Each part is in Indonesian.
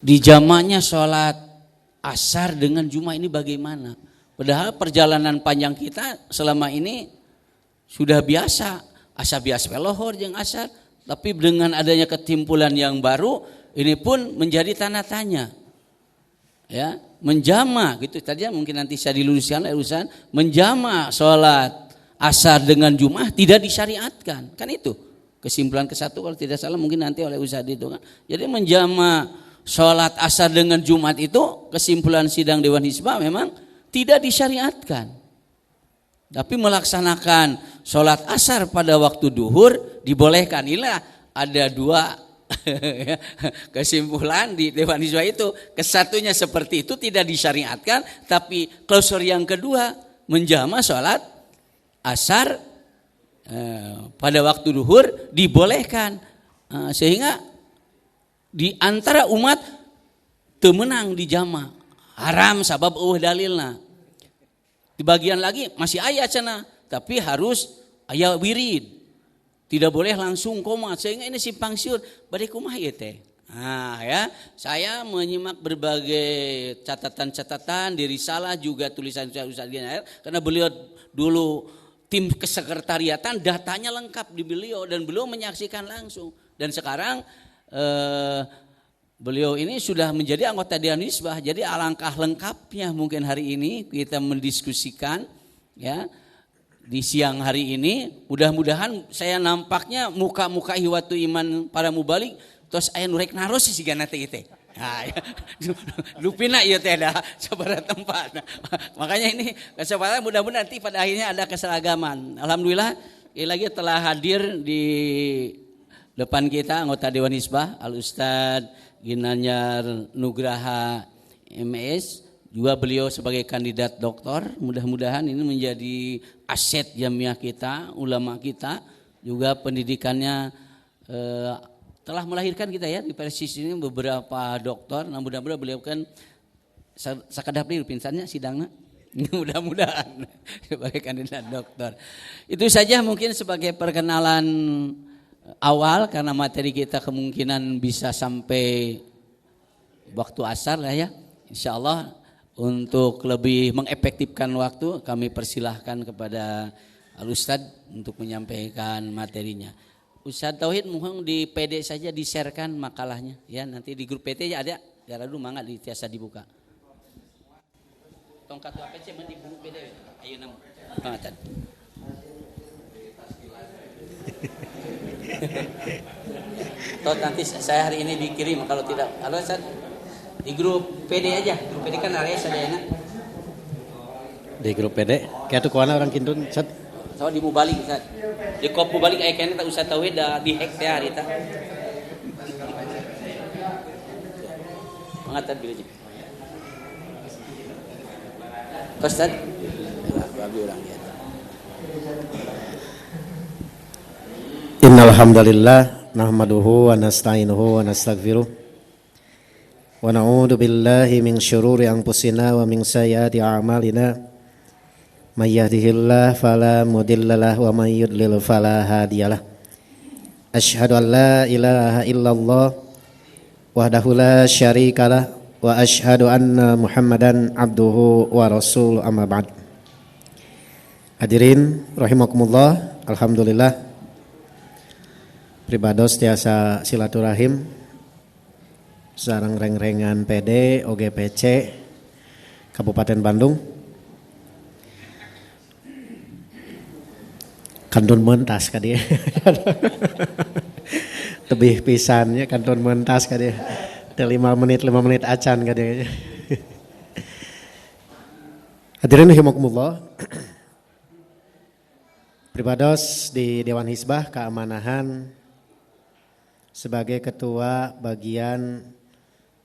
di jamaknya sholat asar dengan Jumat ini bagaimana? Padahal perjalanan panjang kita selama ini sudah biasa, asar biasa lohor jeung asar, tapi dengan adanya ketimpulan yang baru ini pun menjadi tanda tanya. Ya, menjama gitu tadi mungkin nanti saya diluruskan urusan menjama sholat asar dengan Jumat tidak disyariatkan. Kan itu kesimpulan ke-1 kalau tidak salah mungkin nanti oleh Ustaz itu kan. Jadi menjama sholat asar dengan Jumat itu kesimpulan sidang Dewan Hizbah memang tidak disyariatkan. Tapi melaksanakan sholat asar pada waktu duhur dibolehkan. Inilah ada 2 kesimpulan di Dewan Hizbah itu. Kesatunya seperti itu tidak disyariatkan, tapi klausur yang kedua menjama sholat asar pada waktu duhur dibolehkan. Sehingga di antara umat temenang di jama. Haram sabab dalilna. Di bagian lagi masih ayat cenah, tapi harus aya wirid. Tidak boleh langsung komat sehingga ini simpang siur bade kumaha ieu teh. Nah ya, saya menyimak berbagai catatan-catatan di risalah juga tulisan Ustaz Ginair karena beliau dulu tim kesekretariatan datanya lengkap di beliau dan beliau menyaksikan langsung dan sekarang beliau ini sudah menjadi anggota Dewan Hizbah, jadi alangkah lengkapnya mungkin hari ini kita mendiskusikan ya di siang hari ini. Mudah-mudahan saya nampaknya muka-muka hiwatu iman para mubalik terus aya nu rek naros sigana teh ieu teh. Nah, ya. Lupina ieu teh dah sabaraha tempat. Makanya ini kesempatan mudah-mudahan nanti pada akhirnya ada keseragaman. Alhamdulillah lagi telah hadir di depan kita anggota Dewan Hizbah Al Ustad Ginanyar Nugraha MS, juga beliau sebagai kandidat doktor. Mudah-mudahan ini menjadi aset jamiah kita, ulama kita, juga pendidikannya telah melahirkan kita ya di Persis ini beberapa doktor. Nah mudah-mudahan beliau kan sakadap deui pinsannya sidangna. Mudah-mudahan sebagai kandidat doktor. Itu saja mungkin sebagai perkenalan awal karena materi kita kemungkinan bisa sampai waktu asar lah ya. Insyaallah untuk lebih mengefektifkan waktu kami persilahkan kepada Al Ustad untuk menyampaikan materinya. Ustad Tauhid mohon di PD saja di-sharekan makalahnya ya, nanti di grup PT ada ya dulu mangga ditiasa dibuka. Tongkat APC mah di grup PD. Ayo nama. Pangatan. Toh nanti saya hari ini dikirim kalau tidak kalau Ustaz di grup PD aja. Grup PD kan area sadayana. Di grup PD kayak tuh kuana orang kintun Ustaz. So di Mubalik Ustaz. Di kop Mubalik aya kana Ustaz Tauhid da di hack teh harita. Mangatan bilih. Ustaz. Abdi urang ya. Innal hamdalillah nahmaduhu wa nasta'inuhu wa nastaghfiruh wa na'udzu billahi min syururi anfusina wa min sayyiati a'malina may yahdihillahu fala mudhillalah wa may yudlil fala hadiyalah. Asyhadu an la ilaha illallah wahdahu la syarikalah wa asyhadu anna Muhammadan abduhu wa rasuluh amma ba'd. Hadirin rahimakumullah, alhamdulillah pribados tiasa silaturahim sareng reng-rengan PD OGPC Kabupaten Bandung kantun mentas ka dieu tebih pisannya kantun mentas ka dieu teh 5 menit acan ka dieu. Hadirin rahimakumullah, pribados di Dewan Hizbah keamanahan sebagai ketua bagian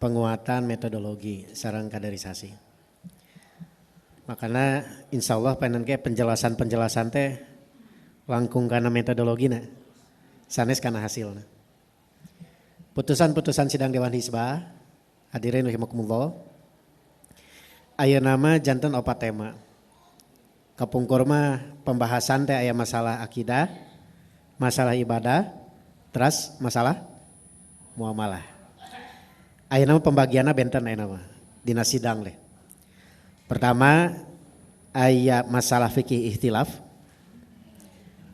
penguatan metodologi sareng kaderisasi. Makanya insya Allah pengen ke penjelasan teh langkung karena metodologina, sanes karena hasilnya. Putusan-putusan sidang Dewan Hizbah, hadirin rahimakumullah, aya nama janten 4 tema. Kapungkur mah pembahasan teh aya masalah akidah, masalah ibadah, terus masalah muamalah. Ayeuna pembagianna benten ayeuna mah dina sidang leh. Pertama aya masalah fikih ikhtilaf.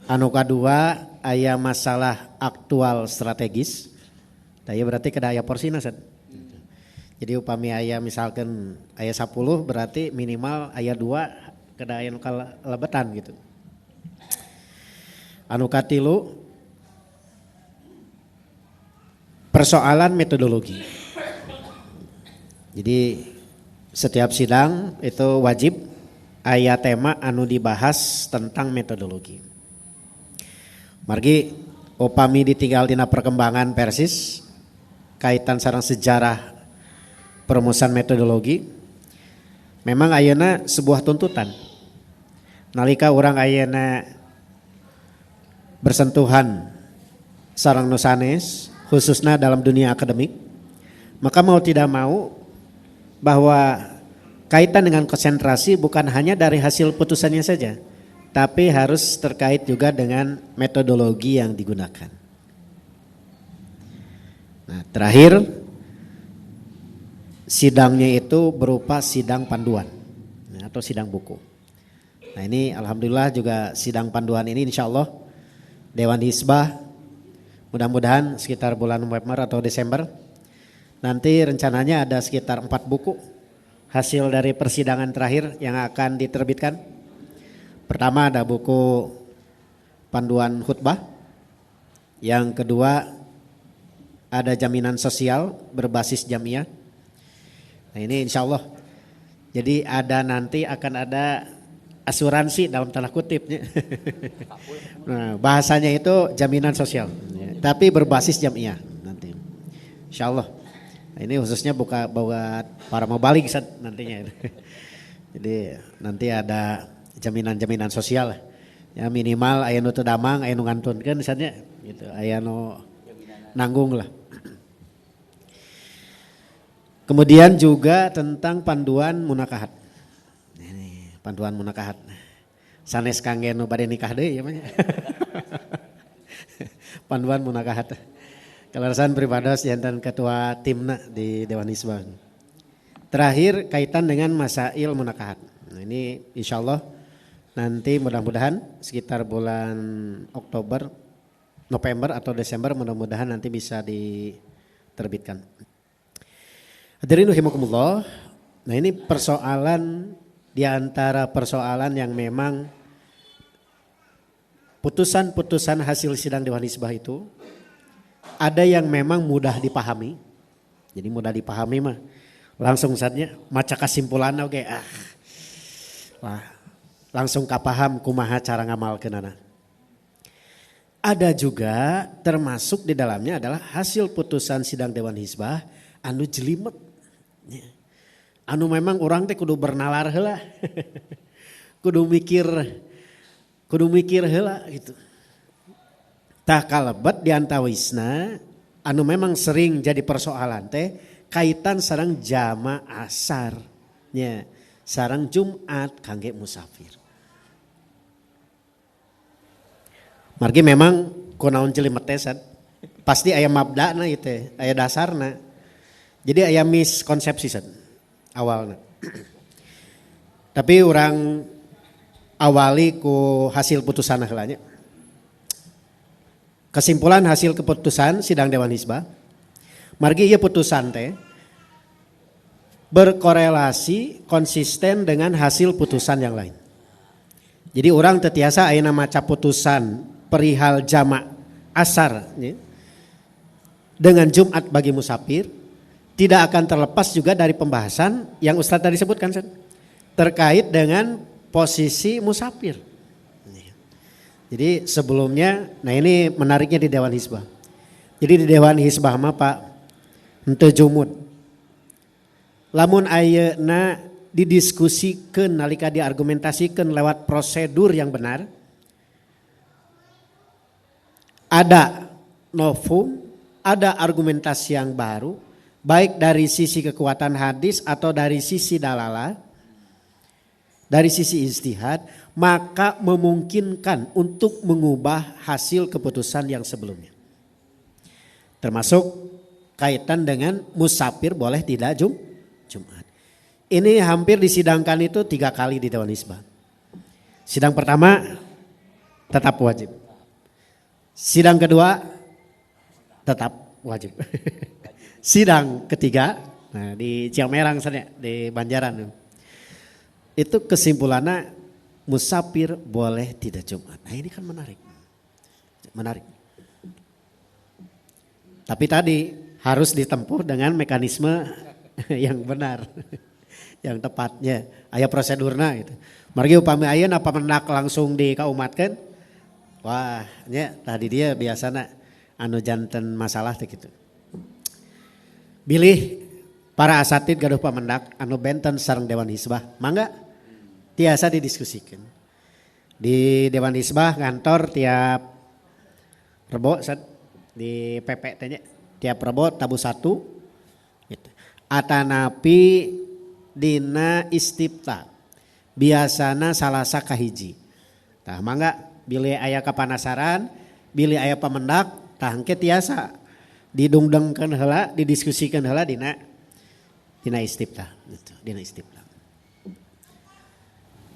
Anu kadua aya masalah aktual strategis. Tah berarti kada aya porsina sad. Jadi upami aya misalkan aya 10 berarti minimal aya 2 kada aya nu kalebetan gitu. Anu katilu persoalan metodologi. Jadi setiap sidang itu wajib aya tema anu dibahas tentang metodologi. Margi upami ditinggal dina perkembangan Persis kaitan sareng sejarah perumusan metodologi, memang ayeuna sebuah tuntutan. Nalika orang ayeuna bersentuhan sareng nu sanes, khususnya dalam dunia akademik, maka mau tidak mau bahwa kaitan dengan konsentrasi bukan hanya dari hasil putusannya saja, tapi harus terkait juga dengan metodologi yang digunakan. Nah, terakhir sidangnya itu berupa sidang panduan atau sidang buku. Nah ini alhamdulillah juga sidang panduan ini insya Allah Dewan Hizbah mudah-mudahan sekitar bulan November atau Desember nanti rencananya ada sekitar 4 buku hasil dari persidangan terakhir yang akan diterbitkan. Pertama ada buku panduan khutbah, yang kedua ada jaminan sosial berbasis jamiah. Nah ini insya Allah, jadi ada nanti akan ada asuransi dalam tanda kutipnya. Nah, bahasanya itu jaminan sosial, ya, tapi berbasis jamiah nanti, insya Allah. Nah, ini khususnya buat para mubalik nantinya. Jadi nanti ada jaminan sosial, ya minimal aya nu teu damang, aya nu ngantunkeun misalnya, gitu, aya nu nanggung lah. Kemudian juga tentang panduan munakahat. Ini panduan munakahat. Sanes kangge nu bade nikah deui ya mah. Panduan munakahat. Kelarasan pribados jantan ketua timna di Dewan Hizbah. Terakhir kaitan dengan masail munakahat. Nah, ini insyaallah nanti mudah-mudahan sekitar bulan Oktober, November atau Desember mudah-mudahan nanti bisa diterbitkan. Hadirin rahimakumullah. Nah ini persoalan di antara persoalan yang memang putusan-putusan hasil sidang Dewan Hizbah itu ada yang memang mudah dipahami. Jadi mudah dipahami mah langsung saja maca kesimpulan oke wah langsung kapaham kumaha cara ngamalkeunana. Ada juga termasuk di dalamnya adalah hasil putusan sidang Dewan Hizbah anu jelimet. Anu memang orang teh kudu bernalar heula. kudu mikir heula gitu. Tah kalebet di antawisna anu memang sering jadi persoalan teh kaitan sareng jama asar nya, sareng Jumat kangge musafir. Margi memang kunaon jelimet teh pasti aya mabdana ieu teh, aya dasarna. Jadi aya miskonsepsi awalnya. Tapi orang awali ku hasil putusan heulanya. Kesimpulan hasil keputusan sidang Dewan Hizbah. Margi ieu putusan teh berkorelasi konsisten dengan hasil putusan yang lain. Jadi orang tetiasa ayeuna maca putusan perihal jama' asar ya, dengan Jumat bagi musafir. Tidak akan terlepas juga dari pembahasan yang Ustadz tadi sebutkan terkait dengan posisi musafir. Jadi sebelumnya, nah ini menariknya di Dewan Hizbah. Jadi di Dewan Hizbah mah Pak, henteu jumud. Lamun ayeuna didiskusikeun nalika diargumentasikeun lewat prosedur yang benar, ada novum, ada argumentasi yang baru. Baik dari sisi kekuatan hadis atau dari sisi dalalah, dari sisi ijtihad, maka memungkinkan untuk mengubah hasil keputusan yang sebelumnya. Termasuk kaitan dengan musafir boleh tidak Jumat. Ini hampir disidangkan itu 3 kali di Dewan Hizbah. Sidang pertama tetap wajib. Sidang kedua tetap wajib. Sidang ketiga, nah di Ciamerang sana, di Banjaran. Itu kesimpulannya musafir boleh tidak Jumat. Nah ini kan menarik. Tapi tadi harus ditempuh dengan mekanisme yang benar, yang tepatnya. Aya prosedurna gitu. Margi upami ayeuna apa mendak langsung dikaumatkeun. Wah, nya tadi dia biasana anu janten masalah teh kitu. Bilih para asatid gaduh pamendak anu benten sareng Dewan Hizbah. Mangga tiasa didiskusikan. Di Dewan Hizbah kantor tiap Rebo di PP tanya tiap Rebo tabu 1 gitu. Atanapi dina istifta biasana salasa kahiji. Tah mangga bilih aya kapanasaran, bilih aya pamendak, tah engke tiasa didungdengkeun heula, didiskusikan heula dina istifta gitu, dina istifta.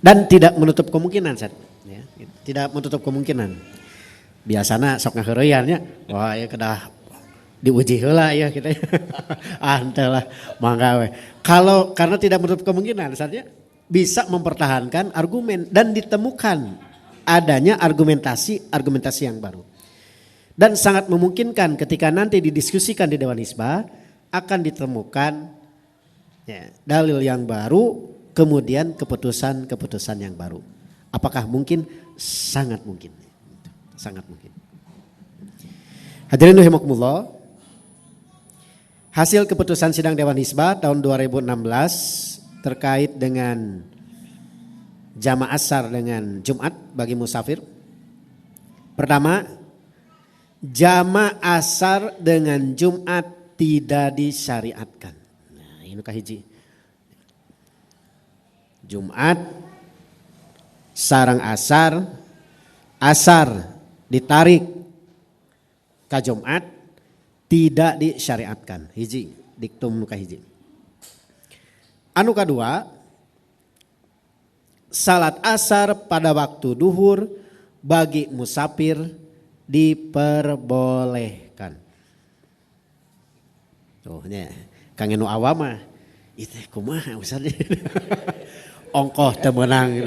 Dan tidak menutup kemungkinan ya, tidak menutup kemungkinan. Biasana sok ngaheureuyaan nya, wah ya kedah diuji heula ya kita. Antelah mangga we. Kalau karena tidak menutup kemungkinan saja bisa mempertahankan argumen dan ditemukan adanya argumentasi yang baru. Dan sangat memungkinkan ketika nanti didiskusikan di Dewan Hizbah akan ditemukan ya, dalil yang baru, kemudian keputusan yang baru. Apakah mungkin? Sangat mungkin. Sangat mungkin. Hadirin rahimakumullah. Hasil keputusan sidang Dewan Hizbah tahun 2016 terkait dengan jamaah asar dengan Jumat bagi musafir. Pertama, jamaah asar dengan Jumat tidak disyariatkan. Nah, ini kahiji. Jumat sarang asar ditarik ke Jumat tidak disyariatkan. Hiji, diktum nu kahiji. Anu kadua, salat asar pada waktu duhur bagi musafir diperbolehkan. Tuh nya kang nu awam mah itu kumaha usahanya. Ongkoh teu meunang.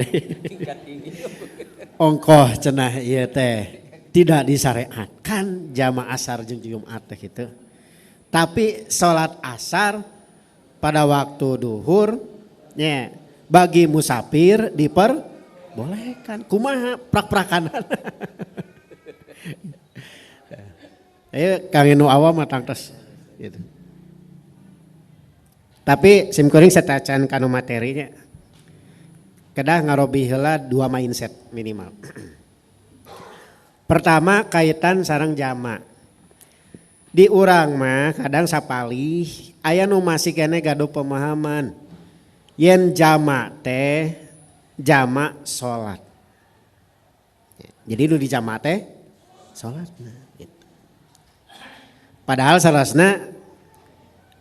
Ongkoh cenah ieu teh tidak disyariatkan jamaah asar jeung Jumat teh kitu. Tapi salat asar pada waktu duhur nya bagi musafir diperbolehkan. Kumaha prak-prakanan. Ayo kang nu awam mah tangtos gitu. Tapi simkuring setacan kanu materinya. Kedah ngarobi heula 2 mindset minimal. Pertama kaitan sareng jama. Di urang mah kadang sapalih aya nu masih kene gaduh pemahaman. Yen jama teh jama salat. Jadi nu di jama teh salat gitu. Padahal salasna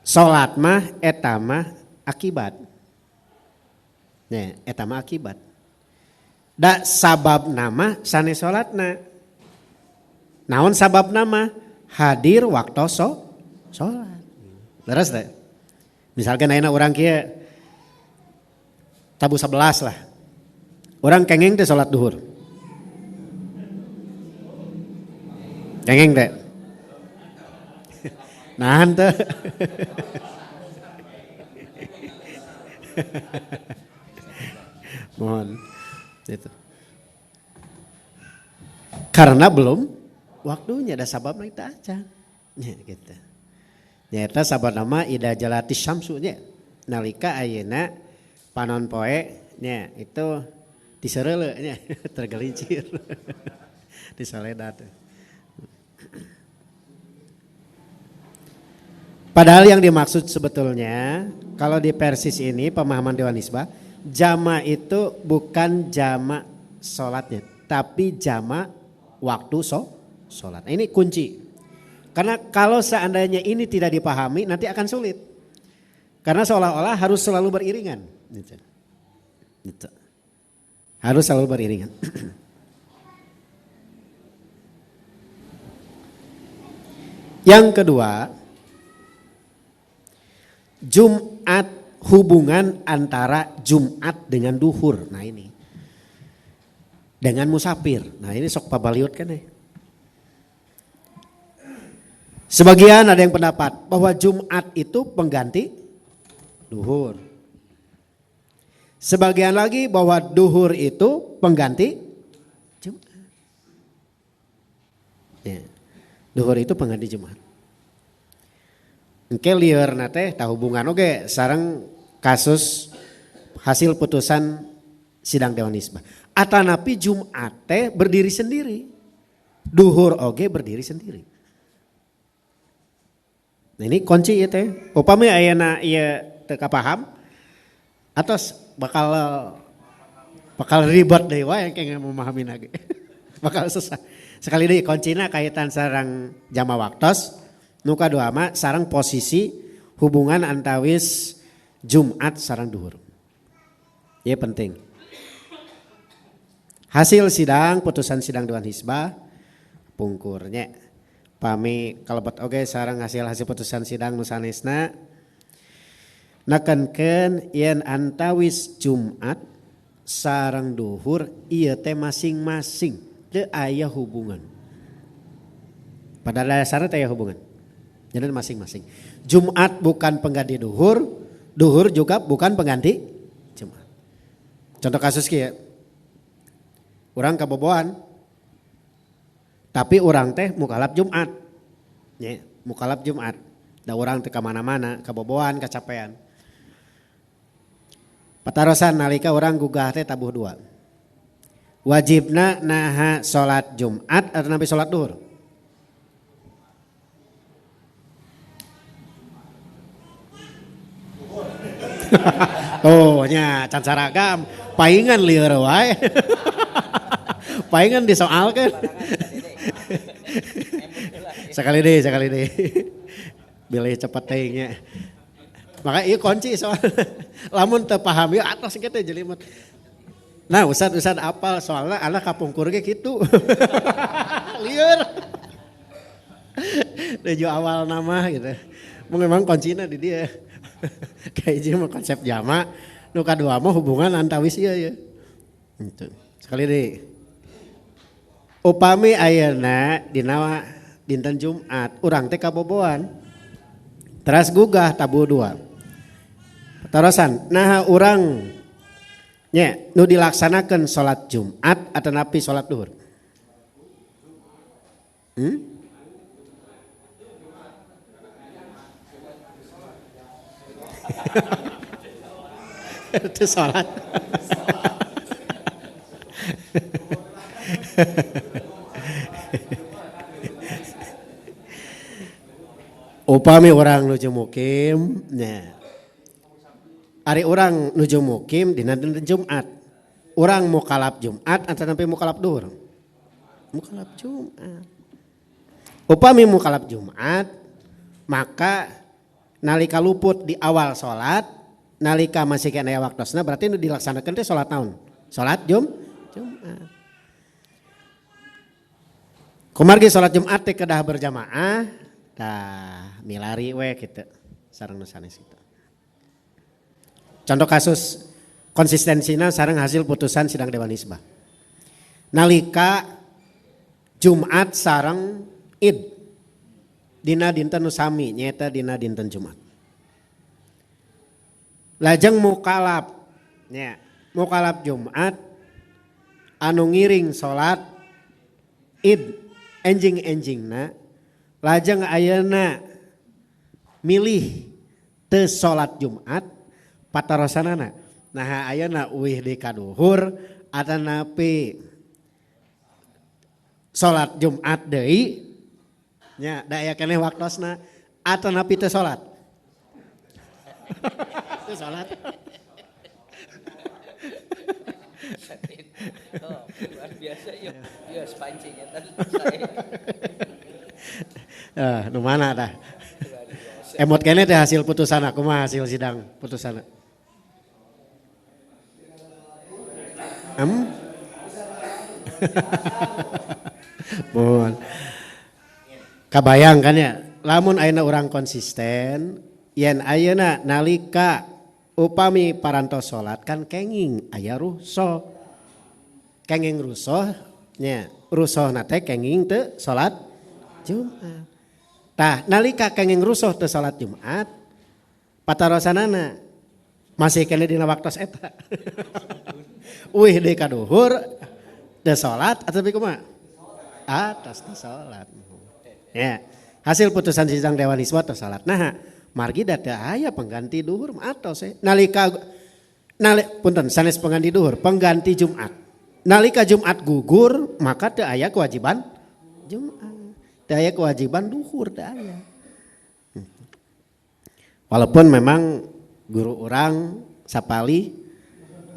salat mah eta mah akibat. Ya, eta mah akibat. Da sabab nama sanes salatna. Naon sabab nama? Hadir waktu salat. Leres teh. Misalkan ayeuna urang kieu tabu 11 lah. Urang kengeng teh salat duhur. Kengeng teh. Nahan teh. Mohon itu. Karena belum waktunya ada sabab naik aja. Ya gitu. Nyata sabab nama ida jalati syamsu nya. Nalika ayeuna panon poe nya itu disereule nya tergelincir. Disaledat. Padahal yang dimaksud sebetulnya kalau di persis ini pemahaman Dewan Hizbah jama itu bukan jama sholatnya, tapi jama waktu sholat. Ini kunci. Karena kalau seandainya ini tidak dipahami nanti akan sulit. Karena seolah-olah harus selalu beriringan. Gitu. Harus selalu beriringan. Yang kedua, Jumat, hubungan antara Jumat dengan duhur. Nah ini. Dengan musafir. Nah ini sok pabaliut kan ya. Sebagian ada yang pendapat bahwa Jumat itu pengganti duhur. Sebagian lagi bahwa duhur itu pengganti Jumat. Ya. Duhur itu pengganti Jumat. Engke lieur nate tah hubungan oge sareng kasus hasil putusan sidang Dewan Nisbah. Atanapi Jumat teh berdiri sendiri. Duhur oge berdiri sendiri. Nah ini kunci ya teh. Upami ayeuna ieu teu kapaham atos bakal ribet deui wae engke memahami lagi. Bakal susah. Sekali deui kuncina kaitan sareng jama waktos nu kadua mah sareng posisi hubungan antawis Jumat sareng duhur. Ieu penting. Hasil sidang putusan sidang Dewan Hisbah pungkurnya pami kalebet oge sareng hasil putusan sidang nu sanesna nakenkeun yen antawis Jumat sareng duhur ieu teh masing-masing teu aya hubungan. Pada dasarnya teu aya hubungan. Jadi masing-masing. Jumat bukan pengganti duhur, duhur juga bukan pengganti Jumat. Contoh kasus kieu. Urang kaboboan tapi orang teh mukalap Jumat. Ya, mukalap Jumat. Da orang teh ka mana-mana, kaboboan, kacapean. Patarosan nalika orang gugah teh tabuh dua. Wajibna naha salat Jumat atau nabi salat duhur? Oh nya can saragam, paingan lieur wae. Paingan disoalkeun. Sekali deh. Bilih cepet teuingnya. Maka ieu kunci soal. Lamun teu paham ieu atos kitu jelimet. Nah, Ustad apal soalnya anak kapungkur ge kitu. Lieur. Dejo awal nama gitu. Memang kuncina di dia. Kayak ieu mah konsep jama, nu kadua mah hubungan antawis ieu ya. Gitu. Sekali deh. Upami ayeuna dina dinten Jumat, urang teh kaboboan. Teras gugah tabuh dua. Terusan, nah urang nya nu dilaksanakeun salat Jumat atau napi salat duhur? Itu salat. Upami orang nuju mukim, nah, ari orang nuju mukim dina dinten Jumat, orang mukalap Jumat atau napi mukalap duhur? Mukalap Jumat. Upami mukalap Jumat, maka nalika luput di awal sholat, nalika masih kena waktosna berarti nu dilaksanakan teh sholat naon? Sholat Jumat. Kumargi sholat Jumat teh kedah berjamaah, tah milari we kitu sareng nu sanes kitu. Contoh kasus konsistensina sareng hasil putusan sidang Dewan Hisbah. Nalika Jumat sareng Id dina dinten nu sami nyaeta dina dinten Jumat. Lajeng mukalap nya, mukalap Jumat anu ngiring salat Id enjing-enjingna lajeng ayeuna milih teu salat Jumat patarosanana. Nah ayeuna uih di kaduhur atanapi salat Jumat deui nya da aya keneh waktosna atanapi teu salat. Teu salat. Oh, luar biasa ya. Ya sepancinya tadi saya. Nu mana dah? Emot kene teh hasil putusan aku mah hasil sidang putusan. Mohon. Kabayang kan ya, lamun ayeuna urang konsisten, yen ayeuna nalika upami parantos salat kan kenging aya rusuh. Kenging rusuh nya, rusuhna teh kenging teu salat Jumat. Tah nalika kenging rusuh teu salat Jumat, patarosanana masih kene dina waktos eta. Uih deui ka duhur teu salat atapi kumaha? Atas teu salat. Ya, hasil putusan sidang Dewan Hizbah teu salat. Nah, margi da teu aya pengganti duhur atos nalika punten sanes pengganti duhur, pengganti Jumat. Nalika Jumat gugur, maka teu aya kewajiban Jumat. Teu aya kewajiban duhur teu aya. Walaupun memang guru orang sapali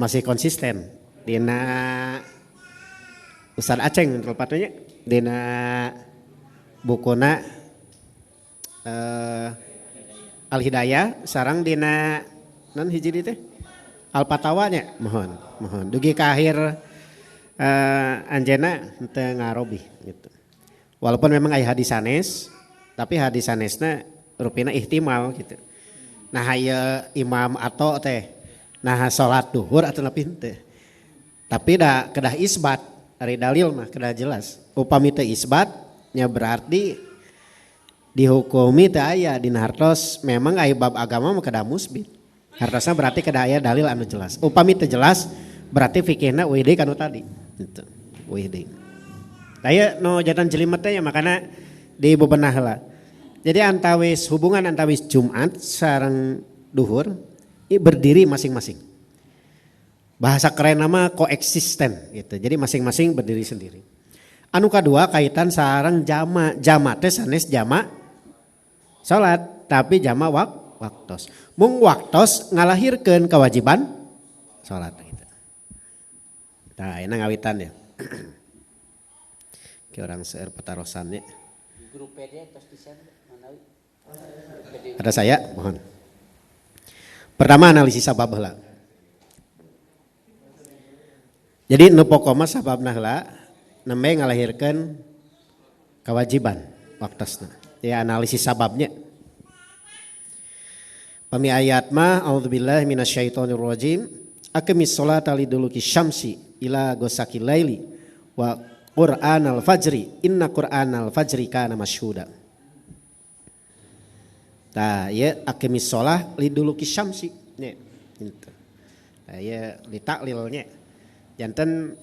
masih konsisten dina Ustaz Aceng tepatnya dina bukuna Al Hidayah sarang dina non hiji teh Al Fatawanya mohon dugi ka akhir anjeunna teu ngarobi gitu. Walaupun memang aya hadis sanes tapi hadis sanesna rupina ihtimal gitu. Nah aya imam ato teh nah salat duhur atau nepi teh. Tapi da kedah isbat ari dalil mah kedah jelas. Upami teu isbat nya berarti dihukumi teu aya dina hartos memang aya bab agama mah kedah musbit. Hartosna berarti kedah aya dalil anu jelas. Upami teu jelas berarti fikihna euy deui kanu tadi. Gitu. Euy deui. Aya nu jatan jelimet teh makana dibebenah heula. Jadi hubungan antawis Jumat sareng duhur berdiri masing-masing. Bahasa keren nama koeksisten gitu. Jadi masing-masing berdiri sendiri. Anu kadua kaitan sareng jama. Jama teh sanes jama salat tapi jama waktos. Mung waktos ngalahirkeun kewajiban salat gitu. Tah ayeuna ngawitan ya. Ki orang seueur petarosannya. Grup PD tos desain manawi. Ada saya, mohon. Pertama analisis sabab heula. Jadi nu pokona sababna heula nembe ngalahirkeun kewajiban waktosna. Ya analisis sababnya. Pami ayat mah a'udzubillahi minasyaitonirrajim. Aqimis sholata liduluki syamsi ila ghasaqil laili wa Qur'anal fajri inna Qur'anal fajri kana masyhuda. Tah ya aqimis shalah liduluki syamsi nya gitu. Tah ya ditaklilnya janten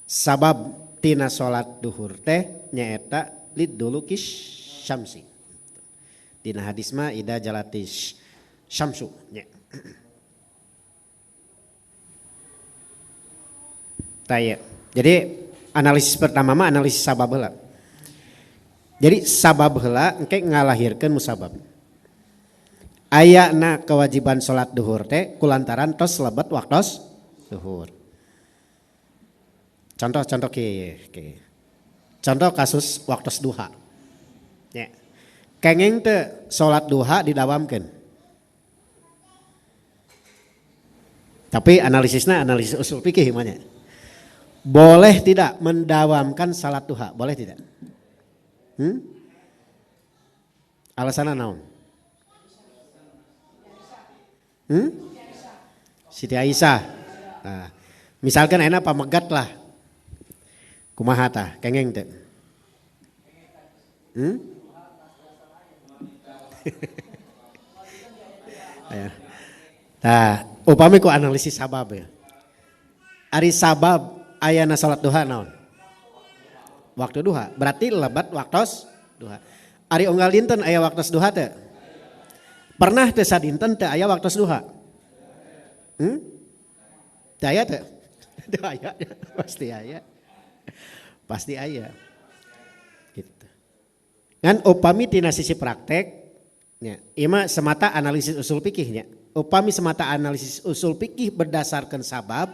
sabab tina salat duhur teh nyaeta liduluki syamsi. Dina hadis mah ida jalatis syamsu nya. Tah ya. Jadi analisis pertama mah analisis sabab heula. Jadi sabab heula engke ngalahirkeun musabab. Ayana kewajiban salat duhur teh kulantaran tos lebet waktos duhur. Contoh ke. Contoh kasus waktos duha. Ya. Kenging teu salat duha didawamkeun. Tapi analisisna analisis usul fikih mah nya. Boleh tidak mendawamkan salat duha? Boleh tidak? Alasanna naon? Siti Aisyah. Nah, misalkan enak pamegat lah. Kumaha tah? Kengeng teh. Nah, upami ku analisis sabab ya. Ari sabab ayana salat duha naon? Waktu duha. Berarti lebat waktos duha. Ari unggal dinten aya waktos duha teh? Pernah teh sadinten teh aya waktos duha? Teh aya teh? Teh aya. Pasti aya. Pasti aya. Gitu. Ngan upami tina sisi praktek nya, ieu mah semata analisis usul fikihnya. Upami semata analisis usul fikih berdasarkan sabab,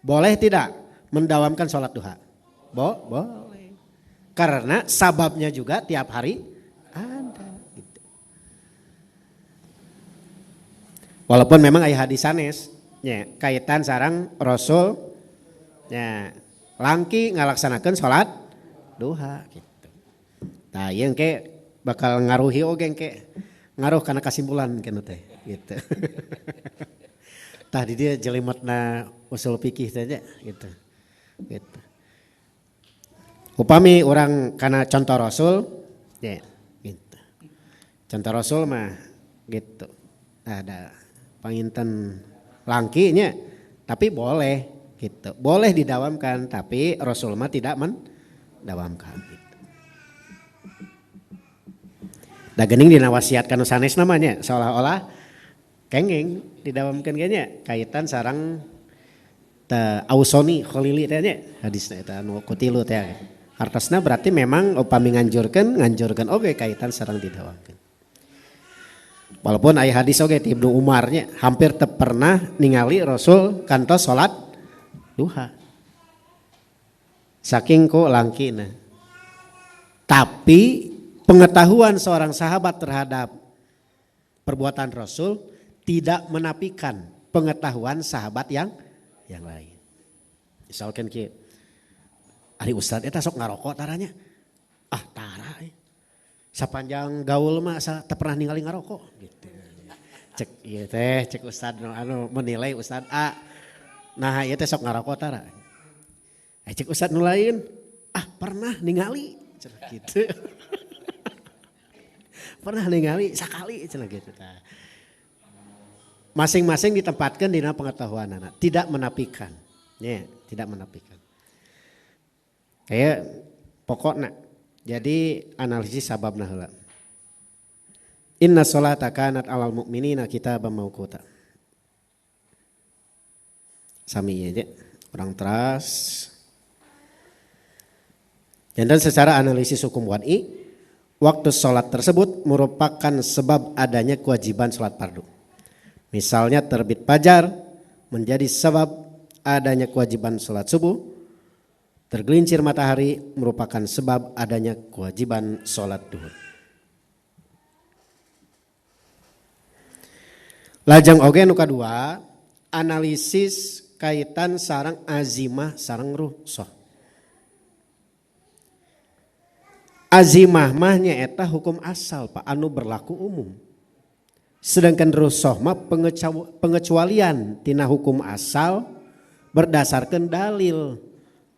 boleh tidak mendawamkan sholat duha? Boleh. Karena sababnya juga tiap hari Walaupun memang aya hadis sanes nya kaitan sareng Rasul nya langki ngalaksanakeun salat duha gitu. Tah ieu engke bakal ngaruhi oge engke ngaruh kana kasimpulan kitu teh gitu. Tah di dia jelimetna usul fikih teh nya gitu. Gitu. Upami orang kana contoh Rasul ya gitu. Contoh Rasul mah gitu. Ada panginten langkinya tapi boleh gitu. Boleh didawamkan tapi Rasul mah tidak mendawamkan gitu. Da geuning dina wasiat kanu sanes namanya seolah-olah kenging didawamkeun kayaknya kaitan sareng ausoni khalili teh nya hadisna eta anu kutilu teh. Hartosna berarti memang upami nganjurkeun oge kaitan sareng didawamkeun. Walaupun aya hadis oge ti Ibnu Umar nya hampir teu pernah ningali Rasul kantos salat duha. Saking ku langkina. Tapi pengetahuan seorang sahabat terhadap perbuatan Rasul tidak menafikan pengetahuan sahabat yang lain. Misalkan kieu ari ustad eta sok ngarokok taranya. Ah tara. Sapanjang gaul mah asa teu pernah ningali ngarokok gitu. Cek ieu teh cek ustad anu menilai ustad A. Nah ieu teh sok ngarokok tara. Cek ustad nu lain, ah pernah ningali cenah gitu. Pernah ningali sakali cenah gitu tah. Masing-masing ditempatkan dina pengetahuan anak, tidak menafikan. Ya, tidak menafikan. Kayak pokokna. Jadi analisis sababna heula. Inna sholata kanat alal mu'minina kitaban mauquta. Sami aja, orang teras. Dan secara analisis hukum wad'i, waktu sholat tersebut merupakan sebab adanya kewajiban sholat fardu. Misalnya terbit fajar menjadi sebab adanya kewajiban sholat subuh. Tergelincir matahari merupakan sebab adanya kewajiban sholat duhur. Lajang oge nu kadua, analisis kaitan sareng azimah sareng rukhsah. Azimah mah nyaeta hukum asal Pak anu berlaku umum. Sedangkan rukhsah mah pengecualian tina hukum asal berdasarkan dalil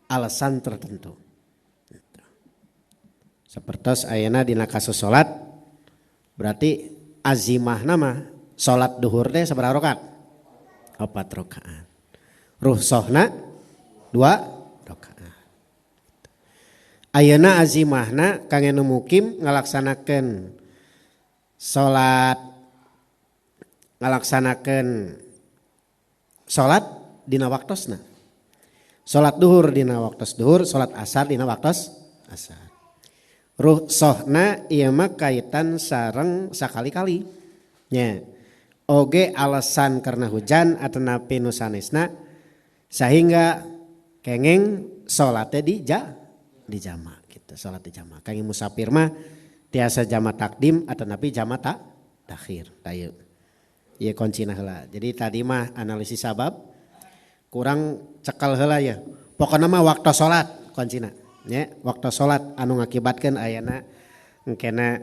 alasan tertentu. Seperti ayana dina kasus salat berarti azimah nama salat duhur teh sabaraha rakaat? 4 rakaat. Rukhsahna 2 rakaat. Ayeuna azimahna kangge nu mukim ngalaksanakeun salat dina waktosna. Salat duhur dina waktos duhur, salat asar dina waktos asar. Rukhsahna ieu mah kaitan sareng sakali-kali. Nya. Oge alasan karena hujan ataupun nu sanesna sehingga kenging salatnya di jama gitu, salat di jama. Kangge musafir mah tiasa jama takdim ataupun jama takhir. Tayu. Ieu kuncina heula. Jadi tadi mah analisis sabab kurang cekal heula ya. Pokona mah waktu salat kuncina. Ya, waktu salat anu ngakibatkeun ayana engkena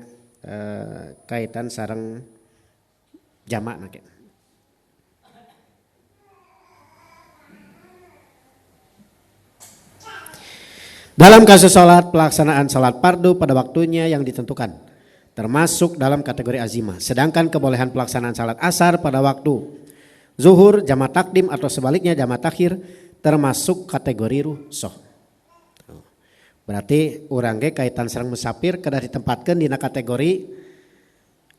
kaitan sareng jamak na. Dalam kasus salat, pelaksanaan salat fardu pada waktunya yang ditentukan termasuk dalam kategori azimah. Sedangkan kebolehan pelaksanaan salat asar pada waktu zuhur, jama takdim atau sebaliknya jama takhir termasuk kategori rukhsah. Berarti urang ge kaitan sareng musafir kedah ditempatkeun dina kategori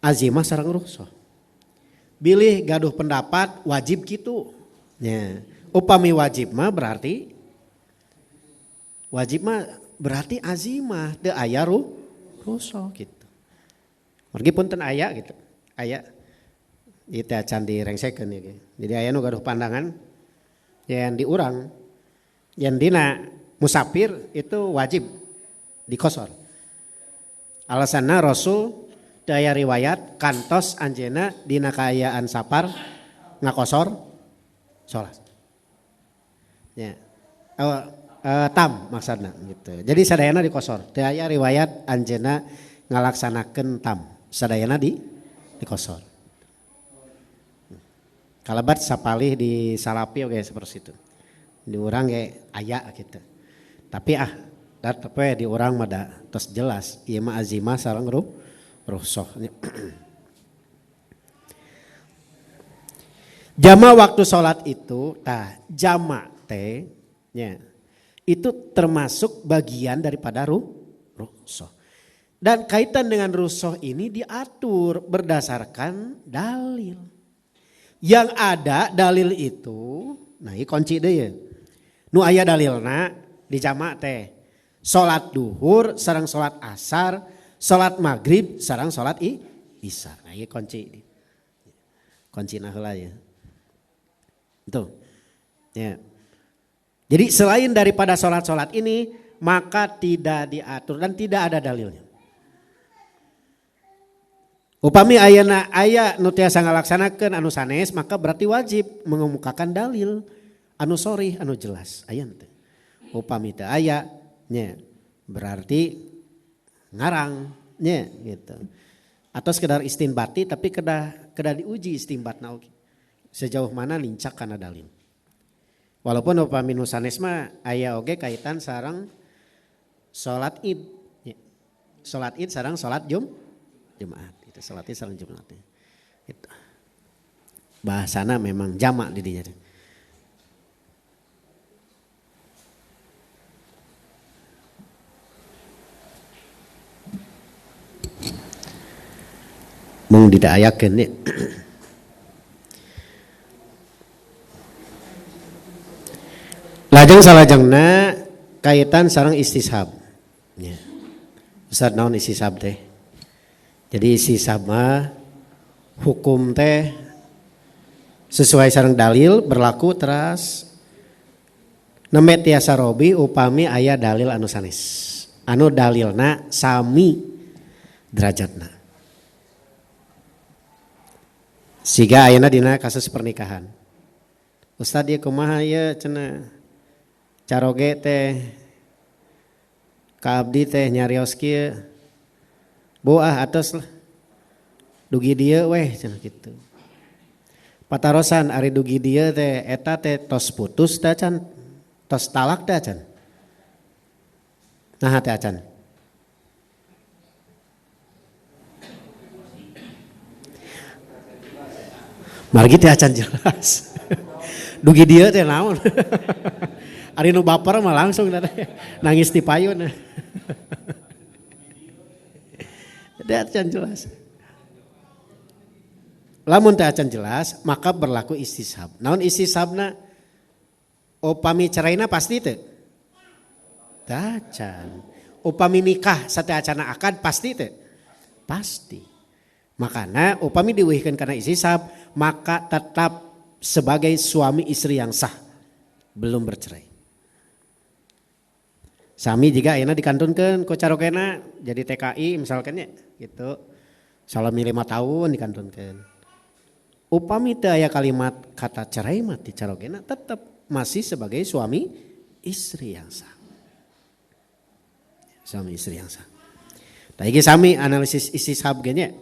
azimah sareng rukhsah. Bilih gaduh pendapat wajib kitu. Nya, upami wajib mah berarti azimah teu aya rukhsah gitu. Margi punten aya gitu. Aya itu acan direngsekeun ya. Jadi aya nu gaduh pandangan yang diurang yang dina musafir itu wajib dikosor. Alasanna Rasul daya riwayat kantos anjeuna dina kaayaan safar ngakosor salat. Ya. Tam maksudna gitu. Jadi sadayana dikosor. Teu aya riwayat anjeunna ngalaksanakeun tam. Sadayana dikosor. Kalabat sapalih di salapi oke seperti itu. Di urang ge aya gitu. Tapi tapi di urang mah da tos jelas ieu mah azimah sareng rukhsah. Jama waktu sholat itu jama teh nya itu termasuk bagian daripada rukhsah. Dan kaitan dengan rukhsah ini diatur berdasarkan dalil. Yang ada dalil itu, nah ini kunci deh ya. Nu aya dalilna di jama teh salat duhur sareng salat asar, salat maghrib sareng salat isya. Nah ini kunci. Kuncina heula ya. Itu. Ya. Jadi selain daripada salat-salat ini maka tidak diatur dan tidak ada dalilnya. Upami ayana aya nu tiasa ngalaksanakeun anu sanes maka berarti wajib mengemukakan dalil anu sharih anu jelas aya teh. Upami teu aya nya berarti ngarang nya gitu. Atau sekedar istinbati tapi kedah diuji istinbatna oge. Sejauh mana lincak kana dalil. Walaupun upami nu sanes mah aya oge kaitan sareng salat Id. Salat Id sareng salat Jumat. Salat Id sareng Jumat. Itu. Bahasana memang jamak di dinya. Mung didaayakeun nya. Lajeng salajengna kaitan sareng istishab. Ya. Ustaz naon istishab teh? Jadi istishab mah hukum teh sesuai sareng dalil berlaku teras nembe tiasa robi upami aya dalil anu sanes. Anu dalilna sami derajatna. Siga ayeuna dina kasus pernikahan. Ustaz ieu kumaha ieu cenah caroge teh ka abdi teh nyarios kieu boah atos lah dugi dieu weh cenah kitu. Patarosan ari dugi dieu teh eta teh tos putus teh can tos talak teh can. Nah teh can. Margi teh acan jelas. Dugi dieu teh naon? Ari nu baper mah langsung nangis di payun. Teh acan jelas. Lamun teh acan jelas maka berlaku istishab. Naon istishabna? Upami ceraina pasti teu? Teu acan. Upami nikah sateu acana akad pasti teu? Pasti. Makana upami diweuhkeun kana istishab maka tetap sebagai suami istri yang sah belum bercerai. Sami juga ayeuna dikantunkeun ku carokena jadi TKI misalkan ya gitu. Salami 5 tahun dikantunkeun. Upami teu aya kalimat kata cerai mah ti carokena tetap masih sebagai suami istri yang sah. Suami istri yang sah. Tah iki sami analisis istishab ge nya.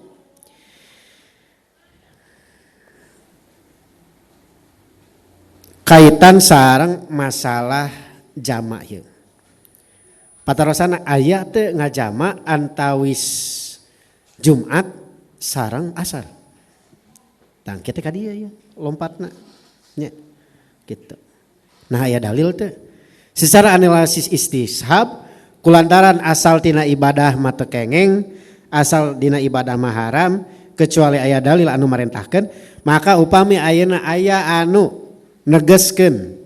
Kaitan sareng masalah jamak ieu. Patarosana aya teu ngajama antawis Jumat sareng asar. Tang kitu ka dieu ya lompatna nya kitu. Nah aya dalil teu. Secara analisis istishab kulantaran asal tina ibadah mah teu kengeng, asal dina ibadah mah haram kecuali aya dalil anu marentahkeun, maka upami ayeuna aya anu negeskeun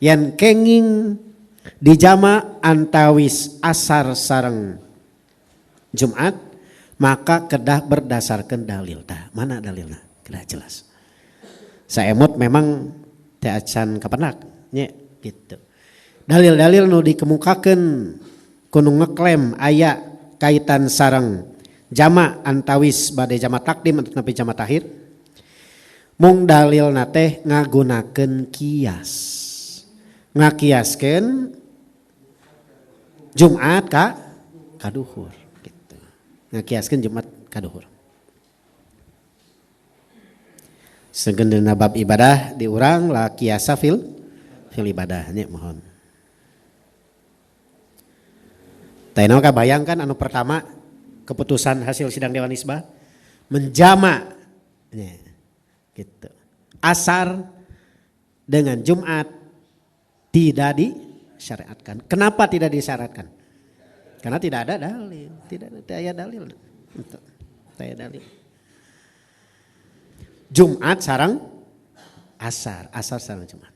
yen kenging dijama antawis asar sareng Jumat maka kedah berdasarkan dalil. Tah mana dalilna? Kedah jelas. Saemot memang teu acan kapendak nya gitu. Dalil-dalil nu dikemukakeun kudu ngeklaim aya kaitan sareng jama antawis bade jama takdim ataupun jama takhir Mung dalilna teh ngagunakeun kias. Ngakiaskeun Jumat ka duhur gitu. Ngakiaskeun Jumat ka duhur. Segendeuna bab ibadah diurang la kiasa fil ibadahnya mohon. Taina ka bayangkan anu pertama keputusan hasil sidang Dewan Hisbah menjama gitu. Asar dengan Jumat tidak disyariatkan. Kenapa tidak disyaratkan? Karena tidak ada dalil, tidak ada dalil. Tidak ada dalil. Jumat sarang asar sarang Jumat.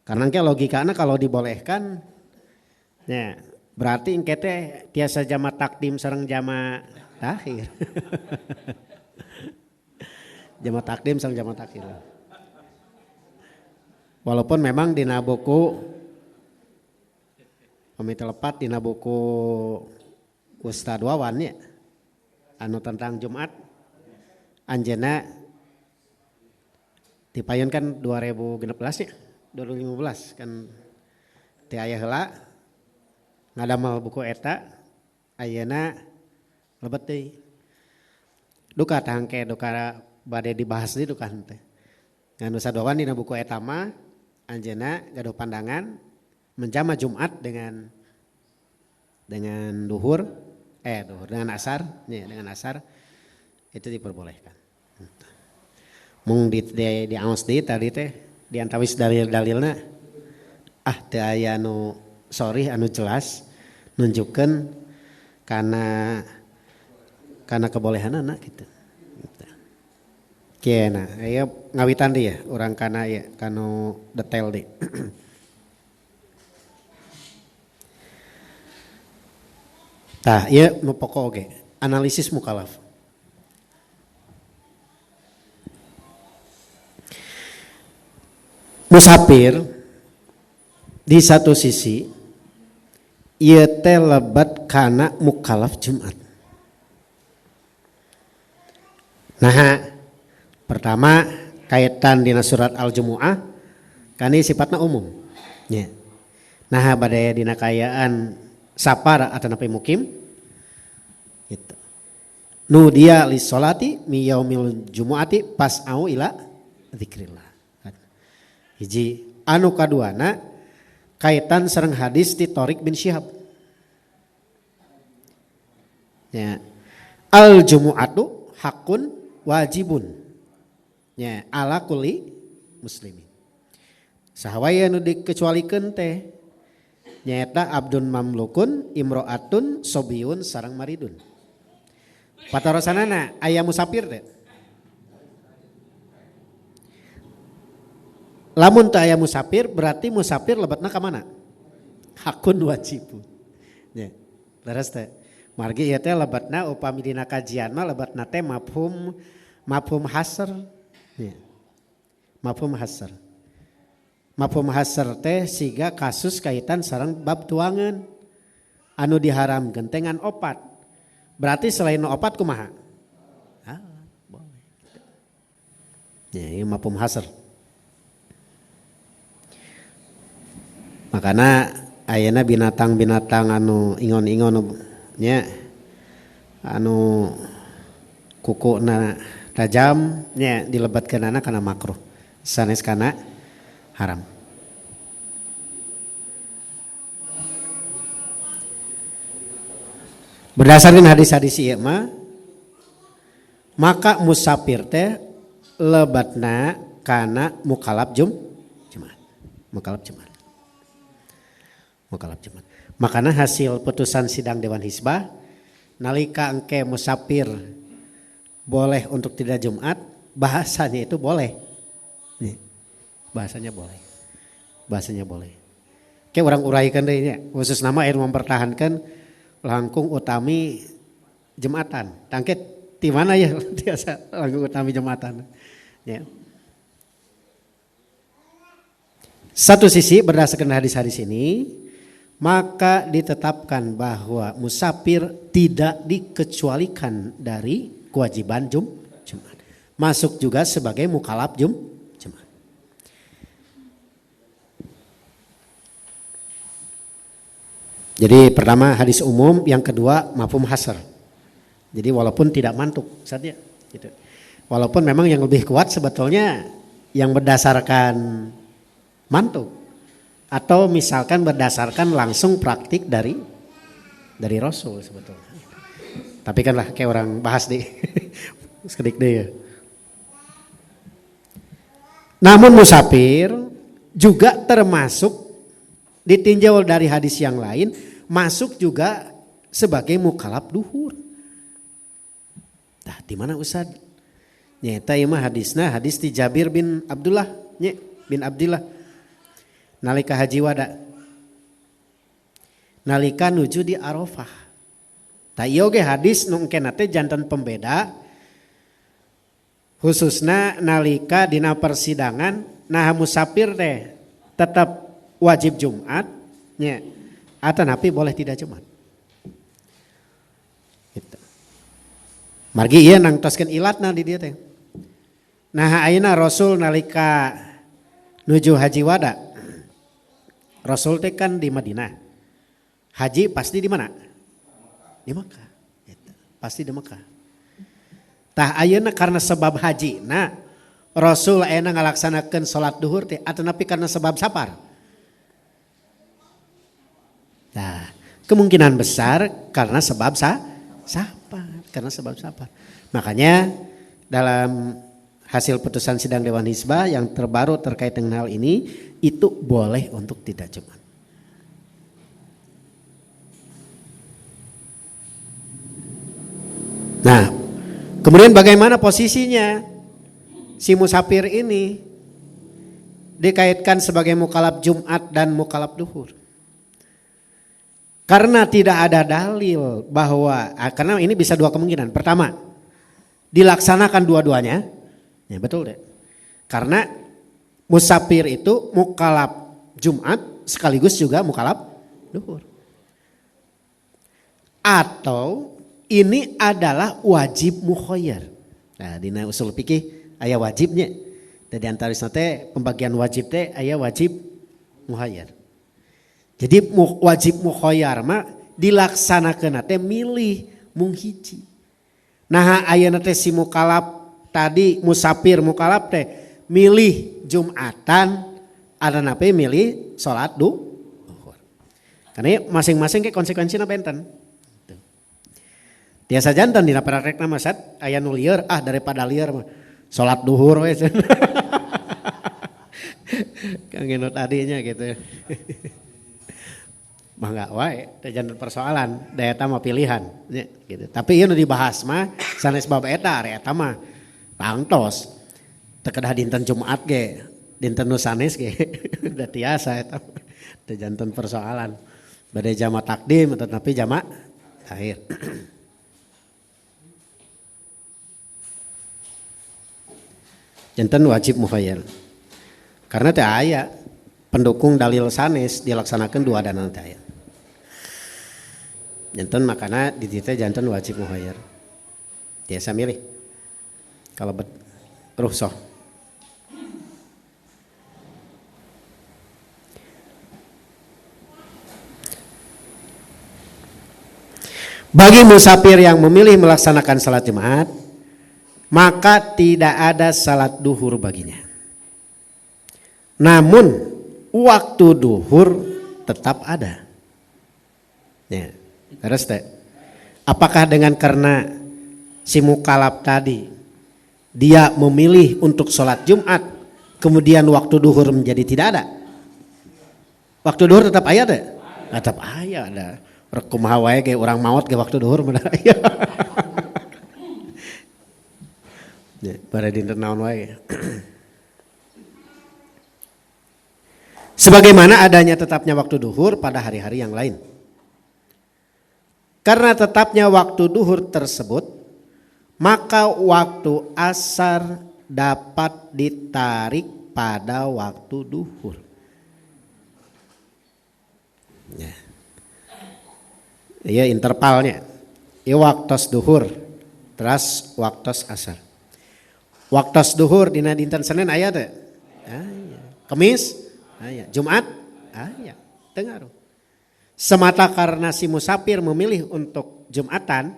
Karena ke logikana kalau dibolehkan, ya berarti engke teh tiasa jama takdim sareng jama takhir. Jama takdim sareng jama takhir. Walaupun memang dina buku kami telepat dina buku Ustad Wawan ya, anu tentang Jumat anjeunna dipayunkan 2016 ya, 2015 kan teh aya heula ngadamal buku eta ayeuna lebet deui. Duka tangke duka bade dibahas deui duka teh. Ngan Ustad Wawan dina buku eta mah anjeunna gaduh pandangan menjama Jumat dengan duhur dengan asar ya, dengan asar itu diperbolehkan. Mung di aos di tadi teh diantawis dalil-dalilna teu aya anu sorry anu jelas nunjukkeun kana kebolehanana gitu. Kiana aya ngawitan deui ya urang kana ya kanu detail deui. Tah ieu nu pokok oge analisis mukallaf. Musafir di satu sisi ieu teh lebat kana mukallaf Jumat. Nah, pertama kaitan dina surat Al-Jumu'ah kani sifatna umum. Nya. Nah, bade dina kayaan safar atau napi mukim gitu. Nu dia li sholati mi yaumil jumu'ati pas'au ila dzikrillah. Hiji anu kaduana kaitan sareng hadis ti Thoriq bin Syihab. Ya. Al jumu'atu hakun wajibun. Ya, ala kulli muslimin. Sahawaya anu dikecualikeun teh nyaeta abdun mamlukun imro'atun sobiyun sareng maridun. Patarosanana aya musafir teh. Lamun teu aya musafir berarti musafir lebetna ka mana? Hakun wajibun. Ya. Leres teh. Margi ieu teh lebetna upami dina kajian mah lebetna teh mafhum hasr. Ya. Mafhum hasr. Mafhum hasr teh siga kasus kaitan sareng bab tuangan anu diharamkeun teh ngan opat. Berarti selain opat kumaha? Boleh. Ya, ieu mafhum hasr. Makana ayeuna binatang-binatang anu ingon-ingon nya anu kukuna tajam nya dilebatkeunana kana makruh sanes kana haram. Berdasarkan hadis-hadis ieu mah maka musafir teh lebatna kana mukallaf Jumat. Mukallaf Jumat. Makanya hasil putusan sidang Dewan Hisbah nalika engke musafir boleh untuk tidak Jumat, bahasanya itu boleh. Nih, bahasanya boleh. Kayak orang uraikan deh nya, khusus nama yang mempertahankan langkung utami Jumatan. Tangket di mana ya biasa langkung utami Jumatan. Ya. Satu sisi berdasarkan hadis-hadis ini maka ditetapkan bahwa musafir tidak dikecualikan dari kewajiban Jumat. masuk juga sebagai mukalaf Jumat. Jadi pertama hadis umum, yang kedua mafhum hasr. Jadi walaupun tidak mantuk saja gitu. Walaupun memang yang lebih kuat sebetulnya yang berdasarkan mantuk atau misalkan berdasarkan langsung praktik dari Rasul sebetulnya. Tapi kan lah kayak orang bahas deh. Sekedik deh ya. Namun musafir juga termasuk ditinjau dari hadis yang lain, masuk juga sebagai mukalaf duhur. Nah, di mana Ustaz? Nyata ieu mah hadisna hadis ti Jabir bin Abdullah, bin Abdillah. Nalika haji wada. Nalika nuju di Arafah. Tah ieu ge hadis nu engkena teh janten pembeda khususna nalika dina persidangan nah musafir teh tetap wajib Jumat nya atanapi boleh tidak Jumat. Gitu. Margi ieu nangtoskeun ilatna di dieu teh. Nah ayeuna Rasul nalika nuju haji wada. Rasul teh kan di Madinah. Haji pasti di mana? Di Mekah. Gitu. Pasti di Mekah. Tah ayeuna karena sebab haji. Nah, Rasul ayeuna ngalaksanakeun salat duhur teh atanapi karena sebab safar. Nah, kemungkinan besar karena sebab safar, karena sebab safar. Makanya dalam hasil putusan sidang Dewan Hizbah yang terbaru terkait dengan hal ini itu boleh untuk tidak Jumat. Nah, kemudian bagaimana posisinya si musafir ini dikaitkan sebagai mukalaf Jumat dan mukalaf duhur? Karena tidak ada dalil bahwa, karena ini bisa dua kemungkinan. Pertama, dilaksanakan dua-duanya, ya betul deh. Karena musafir itu mukalaf Jumat sekaligus juga mukalaf duhur. Atau ini adalah wajib mukhayyar. Nah, dina usul fikih aya wajibnya. Jadi antara teh pembagian wajib teh aya wajib mukhayyar. Jadi wajib mukhayyar mah dilaksanakeun teh milih mung hiji. Nah, ayeuna teh si mukalaf tadi musafir mukalaf teh milih Jumatan, adana teh milih salat duhur. Karena masing-masing ke konsekuensina benten. Biasa jantan dina praktekna mah sat aya nu lieur daripada lieur mah salat duhur we. Kang genut adinya gitu. Mah enggak wae teh jantan persoalan, da eta mah pilihan nya gitu. Tapi ieu nu dibahas mah sanes bab eta eta mah tangtos. Teu kedah dinten Jumat ge, dinten nu sanes ge da tiasa eta. Teh jantan persoalan. Bade jama takdim tetapi jama akhir. Jantan wajib mukhayyar. Karena teh aya pendukung dalil sanes dilaksanakan dua dana teh aya. Jantan makana di dieu teh jantan wajib mukhayyar. Tiasa milih. Kalau rukhsah. Bagi musafir yang memilih melaksanakan salat Jumat, maka tidak ada salat duhur baginya. Namun waktu duhur tetap ada. Ya, terus teh. Apakah dengan karena si mukalaf tadi dia memilih untuk sholat Jumat, kemudian waktu duhur menjadi tidak ada? Waktu duhur tetap aya teh? Tetap aya ada. Kumaha wae ge urang maot ge waktu duhur mah aya. Ya, pada dinten naon wae. Sebagaimana adanya tetapnya waktu duhur pada hari-hari yang lain. Karena tetapnya waktu duhur tersebut, maka waktu asar dapat ditarik pada waktu duhur. Ya. Iya intervalnya. Iya waktu duhur, terus waktu asar. Waktos duhur dina dinten Senin aya teh? Aya. Kemis aya. Jumat aya. Teu ngaruh. Semata karena si musafir memilih untuk Jumatan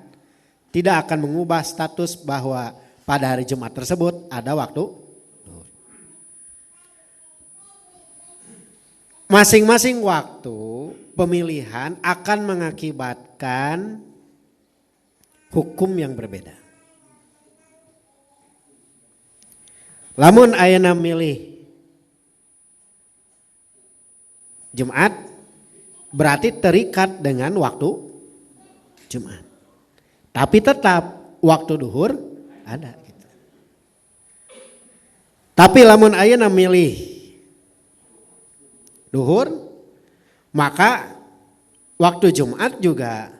tidak akan mengubah status bahwa pada hari Jumat tersebut ada waktu duhur. Masing-masing waktu pemilihan akan mengakibatkan hukum yang berbeda. Lamun ayeuna milih Jumat berarti terikat dengan waktu Jumat. Tapi tetap waktu duhur ada gitu. Tapi lamun ayeuna milih duhur maka waktu Jumat juga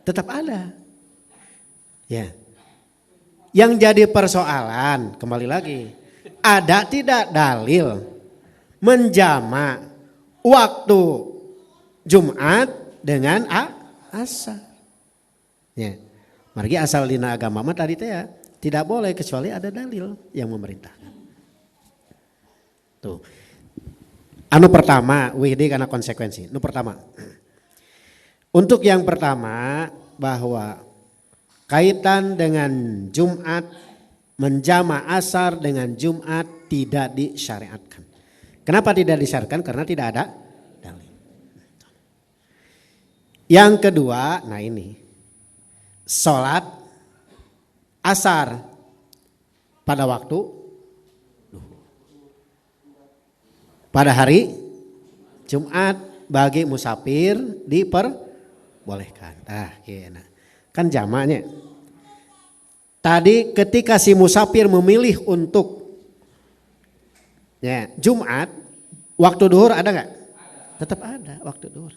tetap ada. Ya. Yang jadi persoalan kembali lagi, ada tidak dalil menjama waktu Jumat dengan asar? Ya. Margi asal dina agama mah tadi teh ya, tidak boleh kecuali ada dalil yang memerintahkan. Tuh. Anu pertama, wihdi karena konsekuensi. Anu pertama. Untuk yang pertama bahwa kaitan dengan Jumat, menjama asar dengan Jumat tidak disyariatkan. Kenapa tidak disyariatkan? Karena tidak ada dalil. Yang kedua, nah ini, sholat asar pada waktu pada hari Jumat bagi musafir diperbolehkan. Kan jamaknya. Tadi ketika si musafir memilih untuk Jumat, waktu duhur ada nggak? Tetap ada waktu duhur.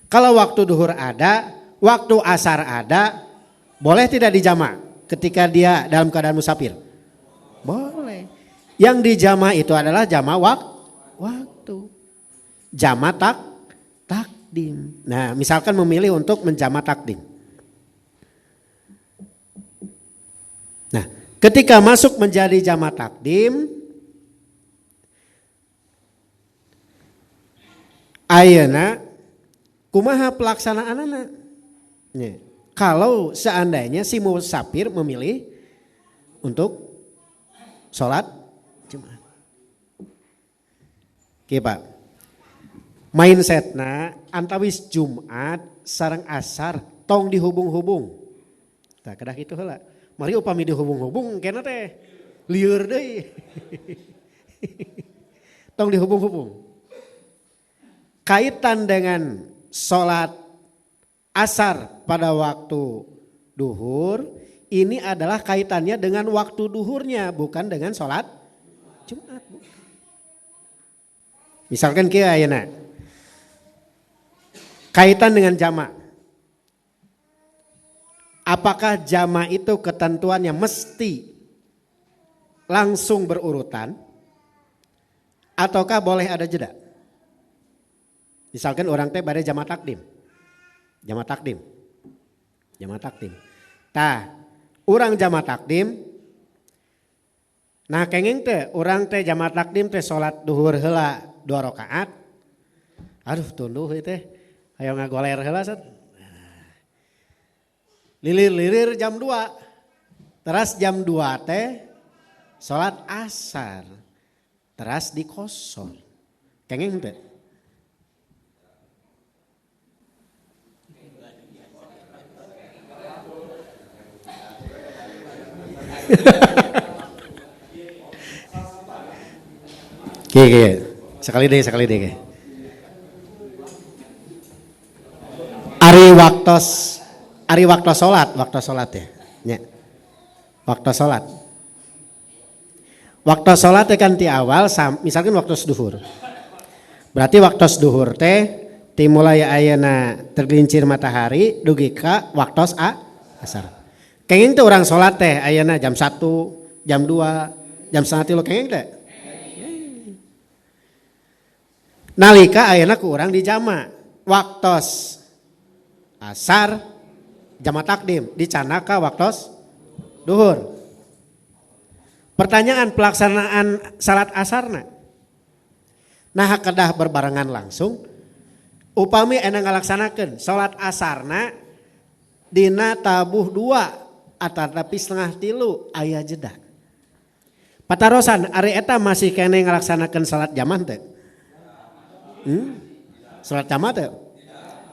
Kalau waktu duhur ada, waktu asar ada, boleh tidak dijamak ketika dia dalam keadaan musafir? Boleh. Yang dijamak itu adalah jamak waktu. Jamak takdim. Nah, misalkan memilih untuk menjamak takdim. Nah, ketika masuk menjadi jamak takdim, ayeuna kumaha pelaksanaanana? Ya. Kalau seandainya si musafir memilih untuk sholat Jumat. Oke Pak, mindsetna antawis Jumat sareng asar tong dihubung-hubung. Nah kedah itu heula. Mari upami dihubung-hubung kena teh lieur deui. Tong dihubung-hubung. Kaitan dengan sholat asar pada waktu duhur, ini adalah kaitannya dengan waktu duhurnya, bukan dengan sholat Jumat. Misalkan kieu ayeuna, kaitan dengan jamak. Apakah jamak itu ketentuannya mesti langsung berurutan, ataukah boleh ada jeda? Misalkan orang teh bade jamak takdim. Tah, urang jamak takdim. Nah kenging teh urang teh jamak takdim teh salat duhur heula 2 rakaat. Aduh tunduh teh aya ngagoler heula sat. Lilir-lirir jam 2. Teras jam 2 teh salat asar. Teras dikosor. Kenging teh. Oke. Sekali deh. Ari waktu sholat ya. Ya. Waktu sholat. Waktu sholat kan ti awal, misalkan waktu duhur. Berarti waktu duhur teh timulai ayeuna tergelincir matahari dugi ka waktu asar. Kenging teh orang sholat teh ayeuna jam 1, jam 2, jam 2:30 kenging teh. Nalika ayeuna ku urang di jama waktos asar jama takdim dicana ka waktos duhur. Pertanyaan pelaksanaan salat asarna. Nah kedah berbarengan langsung. Upami ena ngalaksanakeun salat asarna dina tabuh 2 atapi setengah 3 aya jeda. Patarosan ari eta masih kene ngalaksanakeun salat jamaah teh? Salat jamaah teh?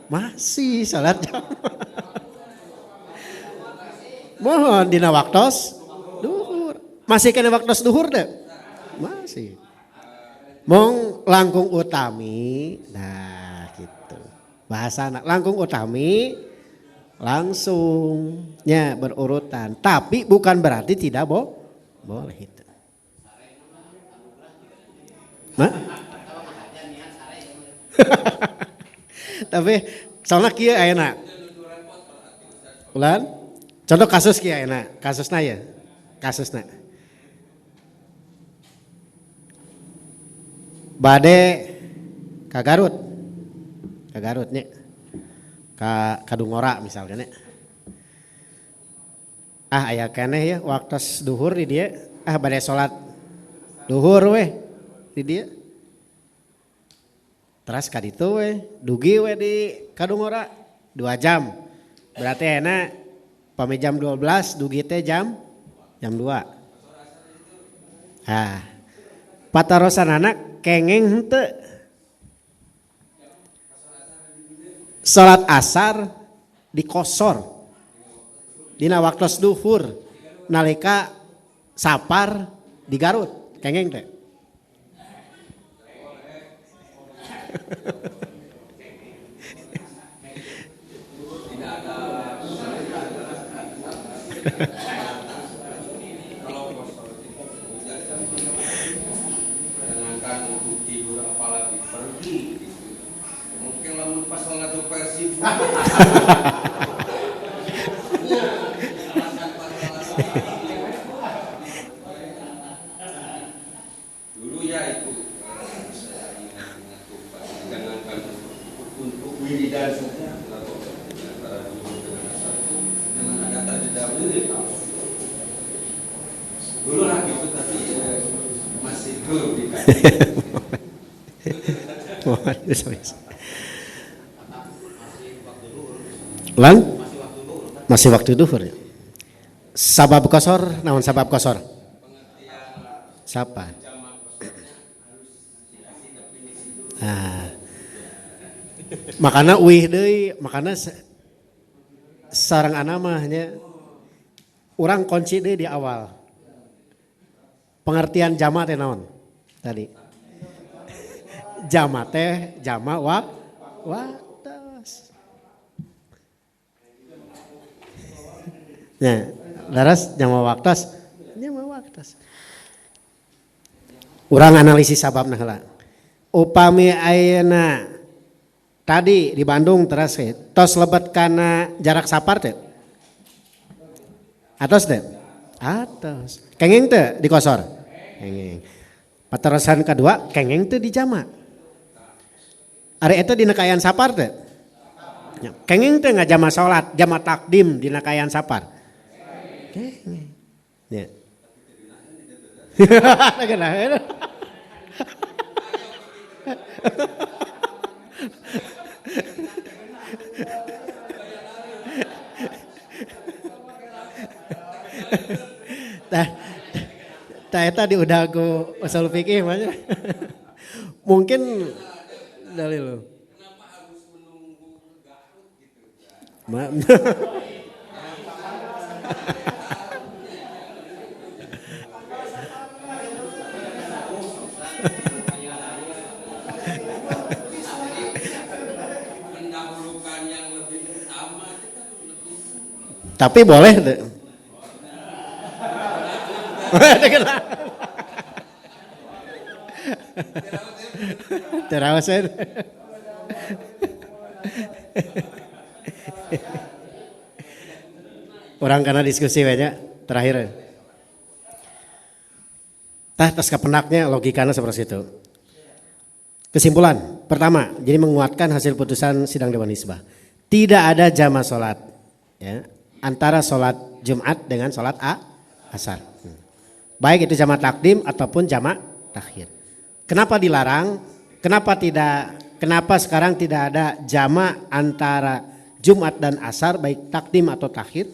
Masih salat jamaah. Mohon dina waktos duhur. Masih kena waktos duhur deh? Masih. Mong langkung utami, nah gitu. Bahasa langkung utami langsungnya berurutan. Tapi bukan berarti tidak boleh itu. Hah? Tapi soalnya kieu ayeuna. Ulan? Contoh kasus kieu ayeuna, kasusna ya. Kasusna. Bade ka Garut. Ka Garut nya. Ka Kadungora misalnya nya. Aya keneh ya waktu duhur di dia. Bade salat duhur weh di dia. Teras ka ditu weh, dugi weh di Kadungora 2 jam. Berarti enak pame jam 12 dugi teh jam 2. Patarosan anak kengeng henteu. Salat asar dikosor dina waktos duhur nalika sapar di Garut kengeng teh. Dulu ya itu jangankan untuk wiridan saja antara dulu dengan satu dengan ada terjeda dulu lah gitu tapi masih belum dikasih. Lan? Masih waktu duhur ya. Sabab kosor, naon sabab kosor? Siapa? Makana uih deui, makana sareng anama nya urang kunci deui di awal. Pengertian jama teh naon? Tadi. Jama teh jama waktos. Nah, laras jama waktos. Jama waktos. Urang analisis sababna heula. Upami ayeuna tadi di Bandung teras tos lebet kana jarak sapar teh. Atos teh? Atos. Kengeng teh dikosor? Kengeng. Paterosan kedua kengeng teh dijama. Ari eta dina kaayaan sapar teh? Kengeng teh ngajama salat, jama takdim dina kaayaan sapar. Kengeng. Ya. Tah eta diudah ku usul fikih mah. Mungkin dalil. Kenapa harus menunggu Garut gitu? Mendahulukan yang lebih utama Tapi boleh tuh. Terawasan. Orang karena diskusi banyak terakhir. Tas kepenaknya logikanya seperti itu. Kesimpulan pertama, jadi menguatkan hasil putusan sidang Dewan Hizbah. Tidak ada jama sholat ya, antara sholat Jumat dengan sholat asar. Baik itu jamak takdim ataupun jamak takhir. Kenapa dilarang? Kenapa sekarang tidak ada jamak antara Jumat dan Asar baik takdim atau takhir?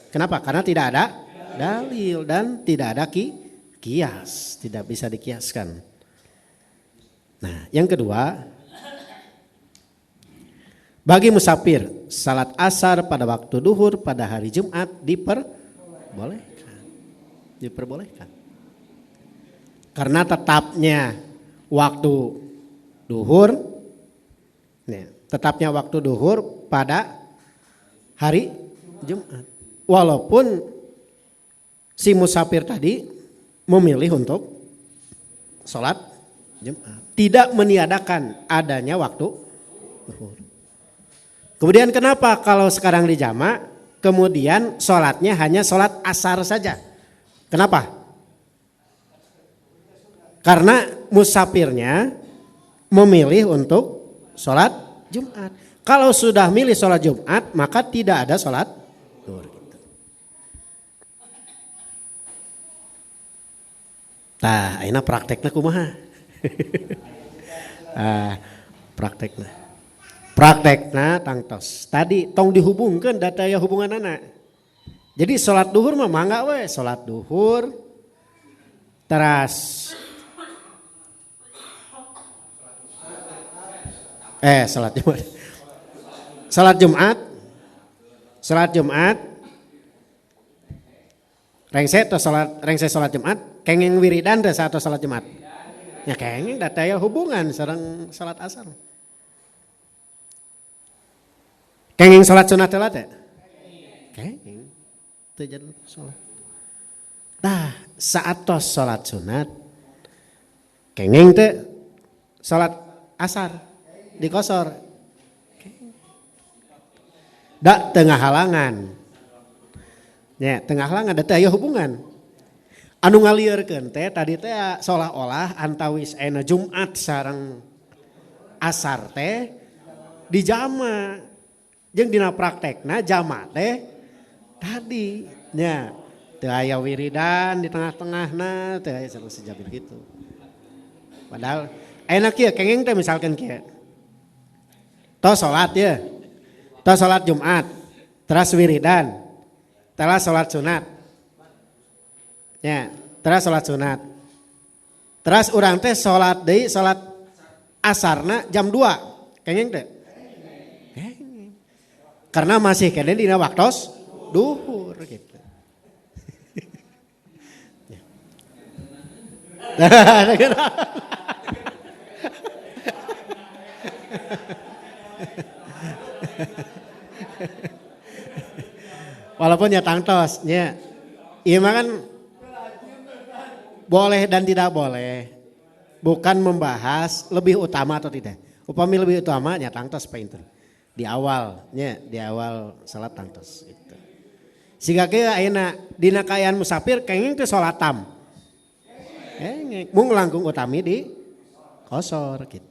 Kenapa? Karena tidak ada dalil dan tidak ada kias, tidak bisa dikiaskan. Nah, yang kedua, bagi musafir salat asar pada waktu duhur pada hari Jumat diperbolehkan. Karena tetapnya waktu duhur pada hari Jumat. Walaupun si musafir tadi memilih untuk sholat Jumat, tidak meniadakan adanya waktu duhur. Kemudian kenapa kalau sekarang di jamak, kemudian sholatnya hanya sholat asar saja? Kenapa? Karena musafirnya memilih untuk sholat Jumat. Kalau sudah milih sholat Jumat, maka tidak ada sholat duhur. Nah, ini prakteknya kumaha? Prakteknya tangtos. Tadi tong dihubungkan data ya hubungan anak. Jadi sholat duhur mah mangga we, sholat duhur. Teras Salat Jumat. Rengse salat Jumat, kenging wiridan teh saat salat Jumat. Ya kenging dataya hubungan sareng salat asar. Kenging salat sunat teh teh. Kenging teu jadi salat. Tah, saat tos salat sunat kenging teh salat asar dikosor. Da tengah halangan. Ya, tengah halangan da teh aya hubungan. Anu ngalieurkeun teh tadi teh seolah-olah antawis aya Jumat sareng asar teh dijama. Jeung dina praktekna jama teh tadi nya teu aya wiridan di tengah-tengahna, teu aya sejabir gitu. Padahal enak kieu kenging teh misalkan kieu. Tos salat ya. Tos salat Jumat, teras wiridan. Teras salat sunat. Ya, teras salat sunat. Teras urang teh salat deui salat asarna jam 2. Kenging teh? Kenging. Karena masih kene dina waktos duhur gitu. Walaupun ya tangtos, ya, iya mah kan boleh dan tidak boleh, bukan membahas lebih utama atau tidak. Upami lebih utama, ya tangtos painter di awalnya, di awal salat tangtos. Gitu. Siga ke ayeuna dina kaayaan musafir kenging teh salatam, mung langkung utami di kosor gitu.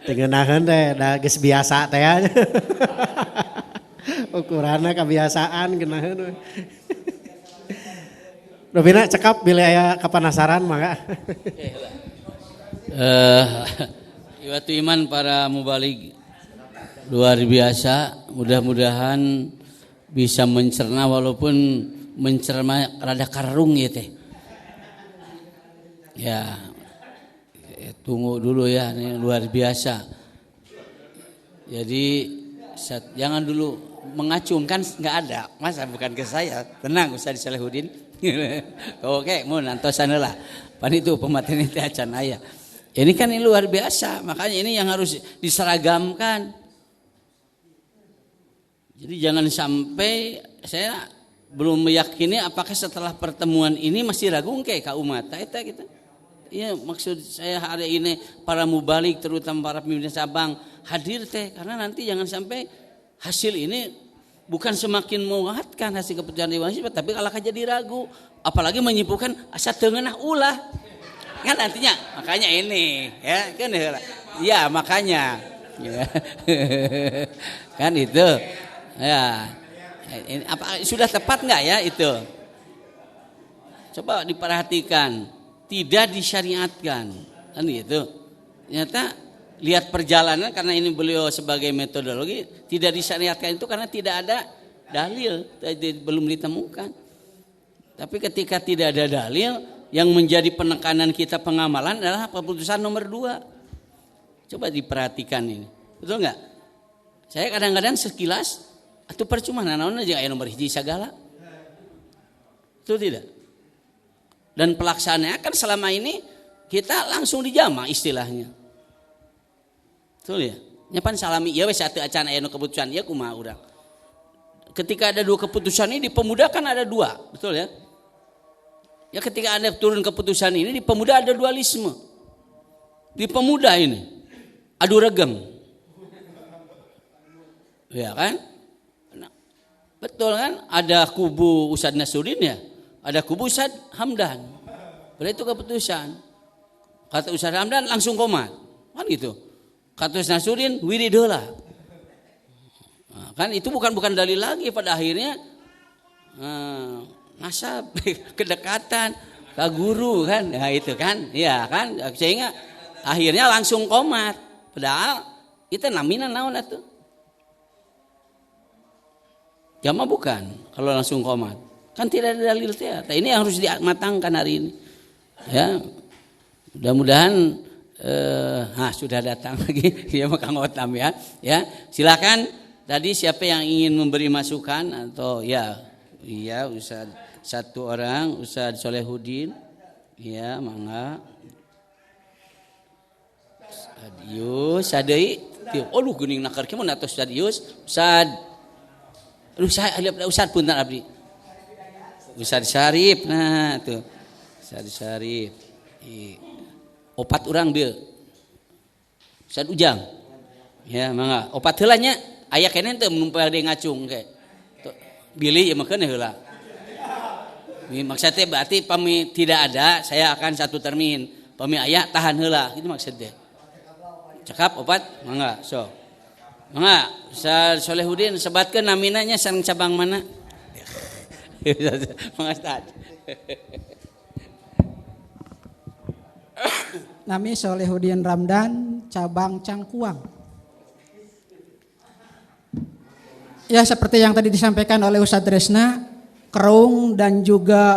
Tengenahan teh da geus biasa teh. Ukuranna kebiasaan geunaheun. Robina cekap bila aya kapanasaran mangga. Iwatu iman para mubalig luar biasa, mudah-mudahan bisa mencerna walaupun mencerna rada karung ya teh. Ya, tunggu dulu ya, ini luar biasa. Jadi jangan dulu mengacungkan, nggak ada, masa bukan ke saya. Tenang Ustaz Salahuddin. Oke, mun antosan lah. Pan itu pemateri teh acan aya. Ini kan ini luar biasa, makanya ini yang harus diseragamkan. Jadi jangan sampai saya belum meyakini apakah setelah pertemuan ini masih ragu ke ka umat eta gitu. Iya, maksud saya hari ini para mubalik terutama para pimpinan cabang hadir teh karena nanti jangan sampai hasil ini bukan semakin menguatkan hasil keputusan Dewan Sifat tapi kalau jadi ragu, apalagi menyimpulkan asa teu ngeunah ulah. Kan nantinya makanya ini ya kan ya makanya ya. Kan itu ya Apa sudah tepat nggak ya itu? Coba diperhatikan, tidak disyariatkan, kan gitu. Ternyata lihat perjalanan, karena ini beliau sebagai metodologi, tidak disyariatkan itu karena tidak ada dalil, belum ditemukan. Tapi ketika tidak ada dalil, yang menjadi penekanan kita pengamalan adalah keputusan nomor 2. Coba diperhatikan ini, betul nggak? Saya kadang-kadang sekilas, atau percuma naon aja aya nomor hiji segala. Itu tidak. Dan pelaksanaannya kan selama ini kita langsung dijama istilahnya. Betul ya? Nyapan salami ya wes satu acan aya keputusan ya kumaha urang. Ketika ada 2 keputusan ini di pemuda kan ada 2, betul ya? Ya ketika Anda turun keputusan ini di pemuda ada dualisme. Di pemuda ini adu regeng. Ya kan? Betul kan? Ada kubu Ustadz Nasruddin ya, ada kubu Ustadz Hamdan. Berarti itu keputusan. Kata Ustadz Hamdan langsung komat, kan gitu. Kata Ustadz Nasruddin wirid heula. Nah, kan itu bukan dalil lagi, pada akhirnya nasab, kedekatan, ke guru kan, nah itu kan, ya kan, sehingga akhirnya langsung komat. Padahal itu namina naon atuh. Jama bukan kalau langsung komat. Kan tidak ada dalil teh. Ini harus dimatangkan hari ini. Ya. Mudah-mudahan sudah datang lagi ya Kang Otam ya. Ya, silakan tadi siapa yang ingin memberi masukan atau ya Ustaz satu orang, Ustaz Solehudin. Ya, mangga. Stadius sadei. Aduh geuning nakar kieu mun atos Stadius. Ustaz punten abdi. Ustaz Syarif, nah tuh. Ustaz Syarif. Opat urang dia. Ustaz Ujang. Ya, mangga. Opat heula nya aya keneh teu numpang de ngacung ke. Bilih ya makeun heula. Maksudnya berarti pami tidak ada, saya akan 1 termin. Pami aya tahan heula, itu maksudnya. Cekap opat, mangga, so. Mangga, Ustaz Solehudin sebatkeun naminanya sareng cabang mana? Mangga Ustaz. Nami Solehudin Ramdan, cabang Cangkuang. Ya seperti yang tadi disampaikan oleh Ustadz Resna, kerung dan juga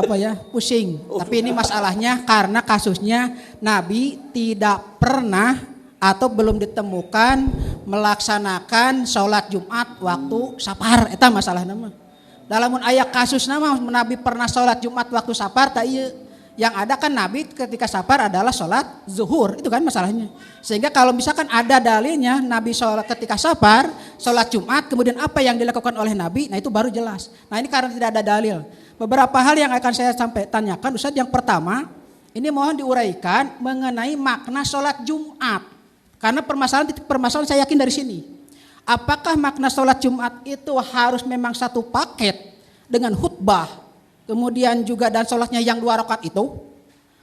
pusing. Tapi ini masalahnya karena kasusnya Nabi tidak pernah atau belum ditemukan melaksanakan sholat Jumat waktu safar. Eta masalah nama. Dalam ayat kasus nama Nabi pernah sholat Jumat waktu safar, tak iya. Yang ada kan Nabi ketika safar adalah sholat zuhur, itu kan masalahnya. Sehingga kalau misalkan ada dalilnya Nabi sholat ketika safar, sholat Jumat, kemudian apa yang dilakukan oleh Nabi, nah itu baru jelas. Nah ini karena tidak ada dalil. Beberapa hal yang akan saya sampai tanyakan, Ustaz. Yang pertama, ini mohon diuraikan mengenai makna sholat Jumat. Karena permasalahan saya yakin dari sini. Apakah makna sholat Jumat itu harus memang satu paket dengan khutbah, kemudian juga dan sholatnya yang 2 rakaat itu?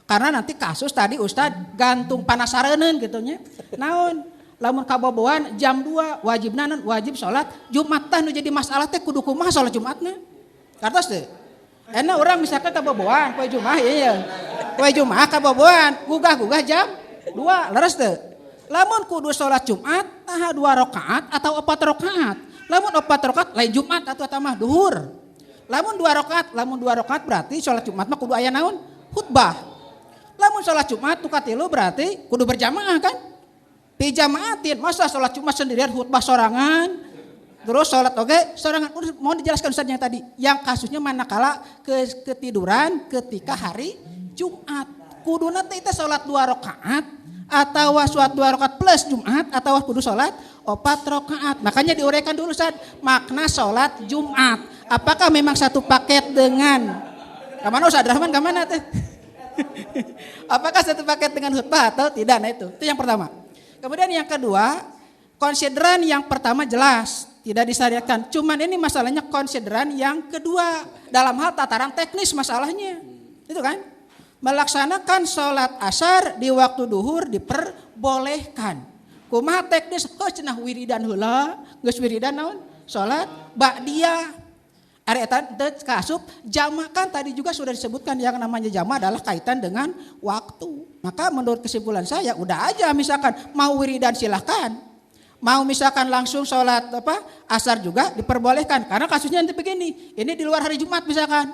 Karena nanti kasus tadi Ustadz gantung panasareun gitunya. Naon? Lamun kabobohan jam 2 wajib sholat Jumat tah nu jadi masalah teh kudu kumaha sholat Jumatna. Kartos teh. Enak orang misalkan kabobohan poe Jumat ya. Poe Jumat kabobohan gugah jam 2 leres teh. Lamun kudu sholat Jumat, 2 rakaat atau 4 rakaat. Lamun 4 rakaat lain Jumat atau tamah duhur. Lamun 2 rakaat berarti sholat Jumat mah kudu aya naon? Khutbah. Lamun sholat Jumat tu katilu berarti kudu berjamaah kan? Pijamaatin, masa sholat Jumat sendirian khutbah sorangan. Terus sholat sorangan. Mohon dijelaskan Ustaz yang tadi. Yang kasusnya manakala ketiduran ketika hari Jumat. Kudu nanti itu sholat 2 rakaat. Atau sholat 2 rakaat plus Jumat atau kudu sholat 4 rakaat. Makanya diuraikan dulu Ustaz makna sholat Jumat. Apakah memang satu paket dengan kemana Ustaz Rahman kemana teh? Apakah satu paket dengan khutbah atau tidak? Nah itu yang pertama. Kemudian yang kedua, konsideran yang pertama jelas tidak disyariatkan. Cuman ini masalahnya konsideran yang kedua dalam hal tataran teknis masalahnya. Itu kan? Melaksanakan sholat asar di waktu duhur diperbolehkan. Kumaha teknis kok cenah wiridan heula, geus wiridan naon? Sholat ba'diyah. Ari eta teu kaasup jama kan tadi juga sudah disebutkan yang namanya jama adalah kaitan dengan waktu. Maka menurut kesimpulan saya udah aja misalkan mau wiridan silahkan. Mau misalkan langsung sholat asar juga diperbolehkan. Karena kasusnya nanti begini, ini di luar hari Jumat misalkan.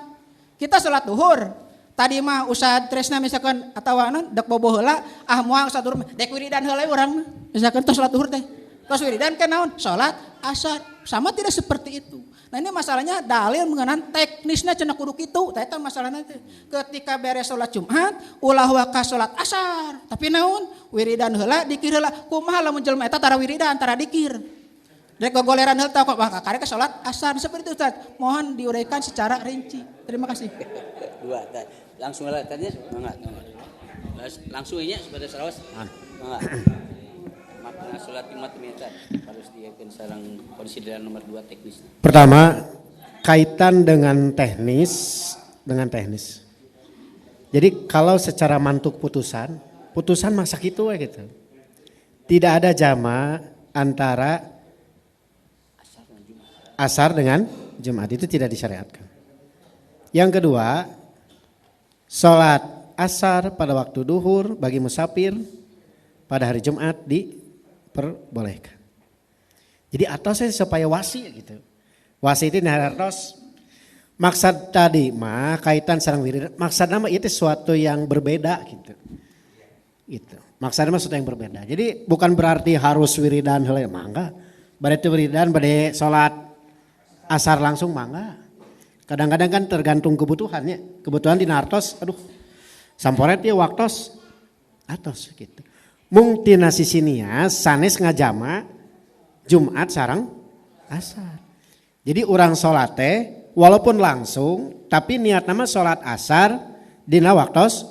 Kita sholat duhur. Tadi mah Ustad Tresna misalkan atau dek bobo heula moal sholat duhur dek wiridan heula urang mah. Misalkan tos sholat duhur teh. Tos wiridan kan naon? Sholat asar. Sama tidak seperti itu. Nah ini masalahnya dalil mengenai teknisnya cenah kudu kitu. Eta masalahnya teh. Ketika beres sholat Jumat, ulah waka sholat asar. Tapi naon? Wiridan heula, dikir heula. Kumaha lamun jelema eta tara wiridan, tara dikir. Rek gogoleran heula tah kok karek sholat asar seperti itu Ustaz. Mohon diuraikan secara rinci. Terima kasih. Dua, langsung tanya, enggak. Langsung aja pada serawas. Enggak. Makna sholat Jumat minta harus diakan sareng konsideran nomor 2 teknis. Pertama, kaitan dengan teknis. Jadi kalau secara mantuk putusan masa gitu gitu. Tidak ada jama antara asar dengan Jumat, itu tidak disyariatkan. Yang kedua, sholat asar pada waktu duhur bagi musafir pada hari Jumat diperbolehkan. Jadi atosnya supaya wasi gitu. Wasi itu hartos maksud tadi mah kaitan sareng wiridan. Maksudnya mah itu sesuatu yang berbeda gitu. Gitu. Maksudnya mah sesuatu yang berbeda. Jadi bukan berarti harus wiridan heula mah enggak. Bade wiridan bade salat asar langsung mah enggak. Kadang-kadang kan tergantung kebutuhannya. Kebutuhan dina hartos aduh samporet ieu waktos atos gitu. Mung tina sisinya sanes ngajama Jumat sareng asar. Jadi orang sholat teh walaupun langsung tapi niat nama sholat asar dina waktos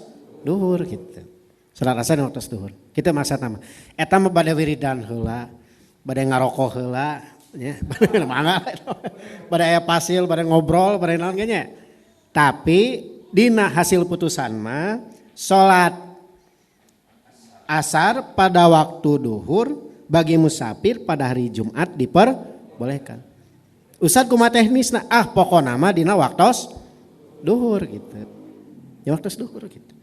duhur gitu. Sholat asar dina waktos duhur. Kita maksud nama. Eta mah bade wiridan heula, bade ngarokok heula, nya. Bade aya pasil, bade ngobrol, bade naon nya. Tapi dina hasil putusan mah sholat asar pada waktu duhur bagi musafir pada hari Jumat diperbolehkan. Ustad kumaha teknisna? Pokona mah dina waktos duhur gitu. Ya waktos duhur gitu.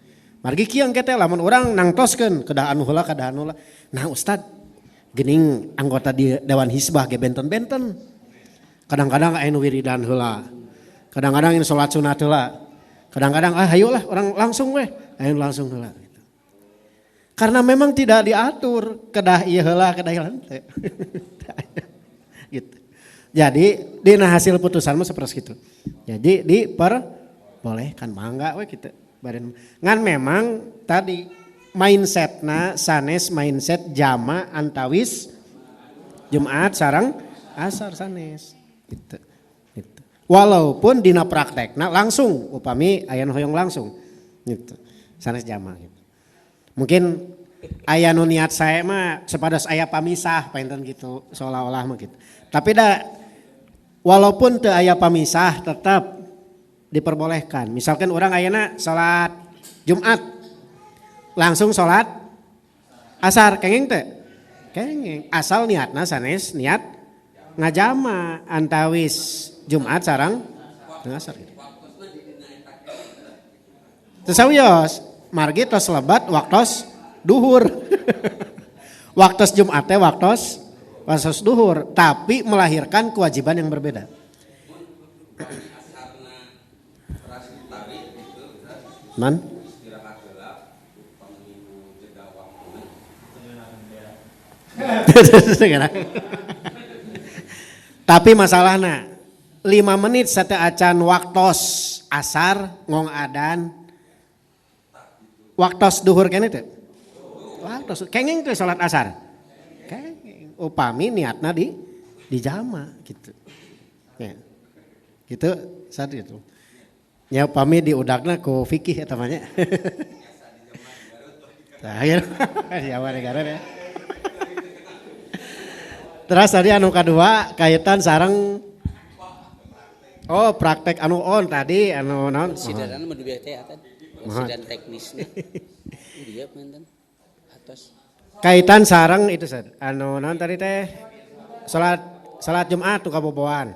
Margi kieu engke teh lamun urang nangtoskeun kedah anu heula kedah anu heula. Nah Ustad geuning anggota di Dewan Hisbah ge benten-benten. Kadang-kadang aya nu wiridan heula. Kadang-kadang anu salat sunat heula. Kadang-kadang hayolah orang langsung weh, aya langsung heula. Karena memang tidak diatur kedah ieu heula kedah ieu henteu. Gitu. Jadi dina hasil putusan mah sapertos kitu. Jadi diperbolehkan mangga we kitu. Ngan memang tadi mindsetna sanes mindset jama antawis Jumat sareng asar sanes gitu. Gitu. Walaupun dina praktekna langsung upami aya nu hoyong langsung gitu. Sanes jama gitu. Mungkin aya nu niat saya mah sepados aya pamisah painten gitu seolah-olah mah gitu. Tapi walaupun teu aya pamisah tetap diperbolehkan. Misalkan orang ayeuna salat Jumat langsung salat asar kenging teu? Kenging. Asal niatna sanes niat ngajama antawis Jumat sareng asar gitu. Teu sawios. Margi tos lebat waktos duhur. Waktos Jumat teh waktos duhur, tapi melahirkan kewajiban yang berbeda. Man? Tapi masalahna 5 menit sate acan waktos asar ngong adan waktos duhur kene teh. Waktos kenging teh salat asar. Kenging upami niatna di jama gitu. Ya. Gitu saat itu. Ya upami diudakna ku fikih eta mah nya. Terakhir Jawa negara ya. Terus tadi anu kadua kaitan sareng praktek anu on tadi anu naon? Konsideran mah duwe teh atan. Konsideran teknisnya. Dia mantan atas. Kaitan sareng itu anu naon tadi teh salat Jumat tu kaboboan.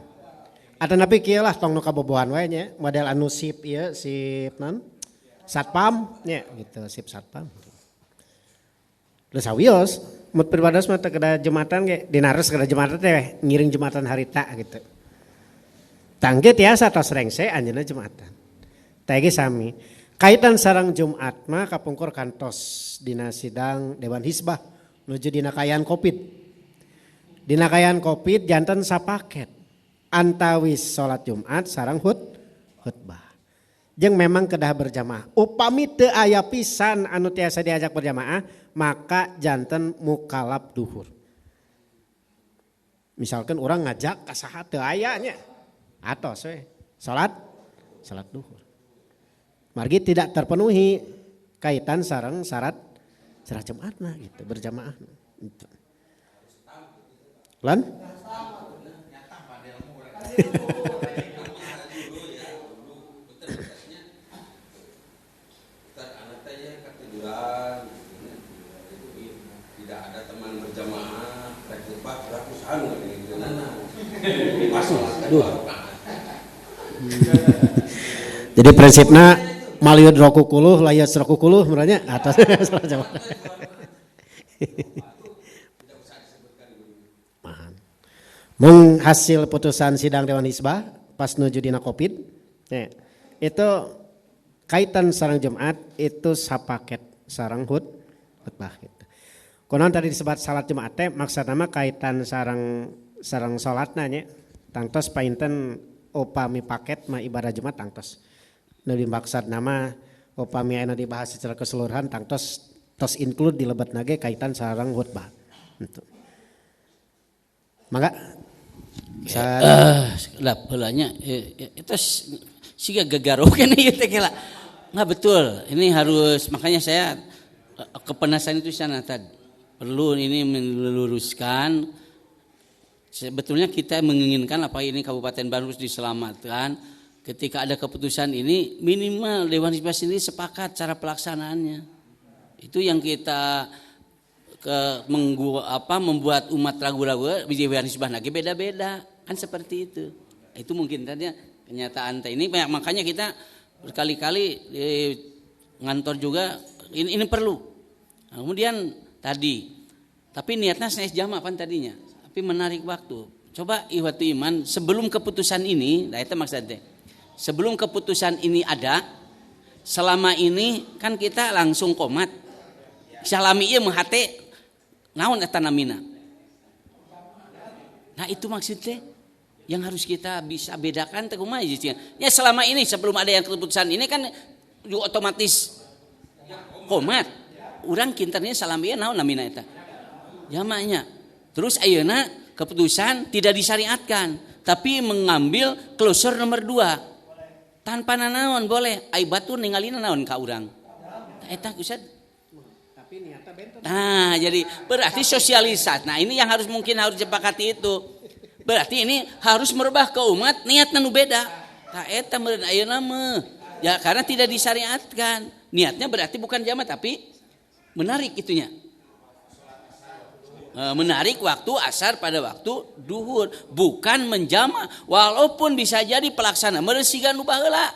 Ada napi kieu lah tong nu kabobohan wae nya, model anu sip ieu sip non satpam nya gitu, sip satpam. Lu sawios mut pribados mah teu kada jumatan ge dinares kada jumatan teh ngiring jumatan harita gitu. Tangge tiasa tos rengse anjeunna jumatan. Teh ge sami. Kaitan sareng Jumat mah kapungkur kantos dina sidang Dewan Hizbah nuju dina kayan Kopit. Dina kayan Kopit janten sapaket. Antawis salat Jumat sareng khutbah. Jeung memang kedah berjamaah. Upami teu aya pisan anu tiasa diajak berjamaah, maka janten mukalab duhur. Misalkan orang ngajak ka saha teu aya nya. Atos we salat duhur. Margi tidak terpenuhi kaitan sareng syarat Jumatna gitu, berjamaah. Gitu. Lan? Tidak ada teman berjamaah, khutbah ratusan Jadi prinsipnya maliud rokukuluh layas rokukuluh merenya atas salat jamaah. Menghasil putusan sidang Dewan Hizbah pas nuju dina Kopit ya, itu kaitan sareng Jumat itu sapaket sareng khutbah gitu. Konon tadi disebut salat Jumat teh maksudna mah kaitan sareng salatna nya tangtos painten upami paket mah ibadah Jumat tangtos. Nu dimaksud nama upami anu dibahas secara keseluruhan tangtos tos include dilebetna ge kaitan sareng khutbah. Gitu. Mangga lah pelanya itu siga gagarokeun ieu teh gila. Nggak betul. Ini harus makanya saya kepenasan itu sana tadi. Perlu ini meluruskan. Sebetulnya kita menginginkan apa ini Kabupaten Bandung diselamatkan. Ketika ada keputusan ini minimal Dewan Hizbah sendiri sepakat cara pelaksanaannya. Itu yang kita membuat umat ragu-ragu Dewan Hizbah lagi beda-beda kan seperti itu mungkin tadinya kenyataan ini makanya kita berkali-kali di ngantor juga ini perlu. Nah, kemudian tapi niatnya saya jamaah pan tadinya tapi menarik waktu coba iwatu iman sebelum keputusan ini itu maksudnya sebelum keputusan ini ada selama ini kan kita langsung komat salami ieu menghate naon eta namina. Nah itu maksudnya yang harus kita bisa bedakan teh kumaha ya selama ini sebelum ada yang keputusan ini kan otomatis komat. Urang kinternya salami naon namina eta? Jamaahnya. Terus ayeuna keputusan tidak disyariatkan tapi mengambil closure nomor 2. Tanpa naon boleh ai batur ningalina naon ka urang. Eta Ustaz. Nah, jadi berarti sosialisasi. Nah, ini yang mungkin harus disepakati itu. Berarti ini harus merubah ke umat niatna nu beda. Tah eta meureun ayeuna mah. Ya karena tidak disyariatkan. Niatnya berarti bukan jamaah tapi menarik itunya. Menarik waktu asar pada waktu duhur, bukan menjama walaupun bisa jadi pelaksana meureun siga nu baheula.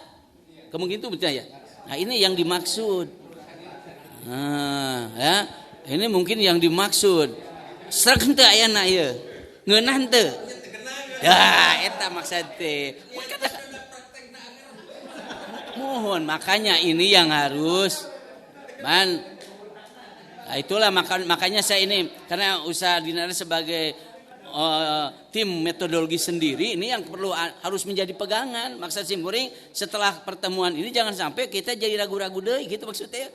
Kemungkinan itu betul ya. Nah, ini yang dimaksud. Nah, ya. Ini mungkin yang dimaksud. Sreg henteu ayana ieu. Ngeunah henteu. Ya, eta maksud teh. Mohon makanya ini yang harus nah, itulah makanya saya ini karena usaha Dinar sebagai tim metodologi sendiri ini yang perlu harus menjadi pegangan. Maksud Simkuring setelah pertemuan ini jangan sampai kita jadi ragu-ragu deui gitu maksudnya.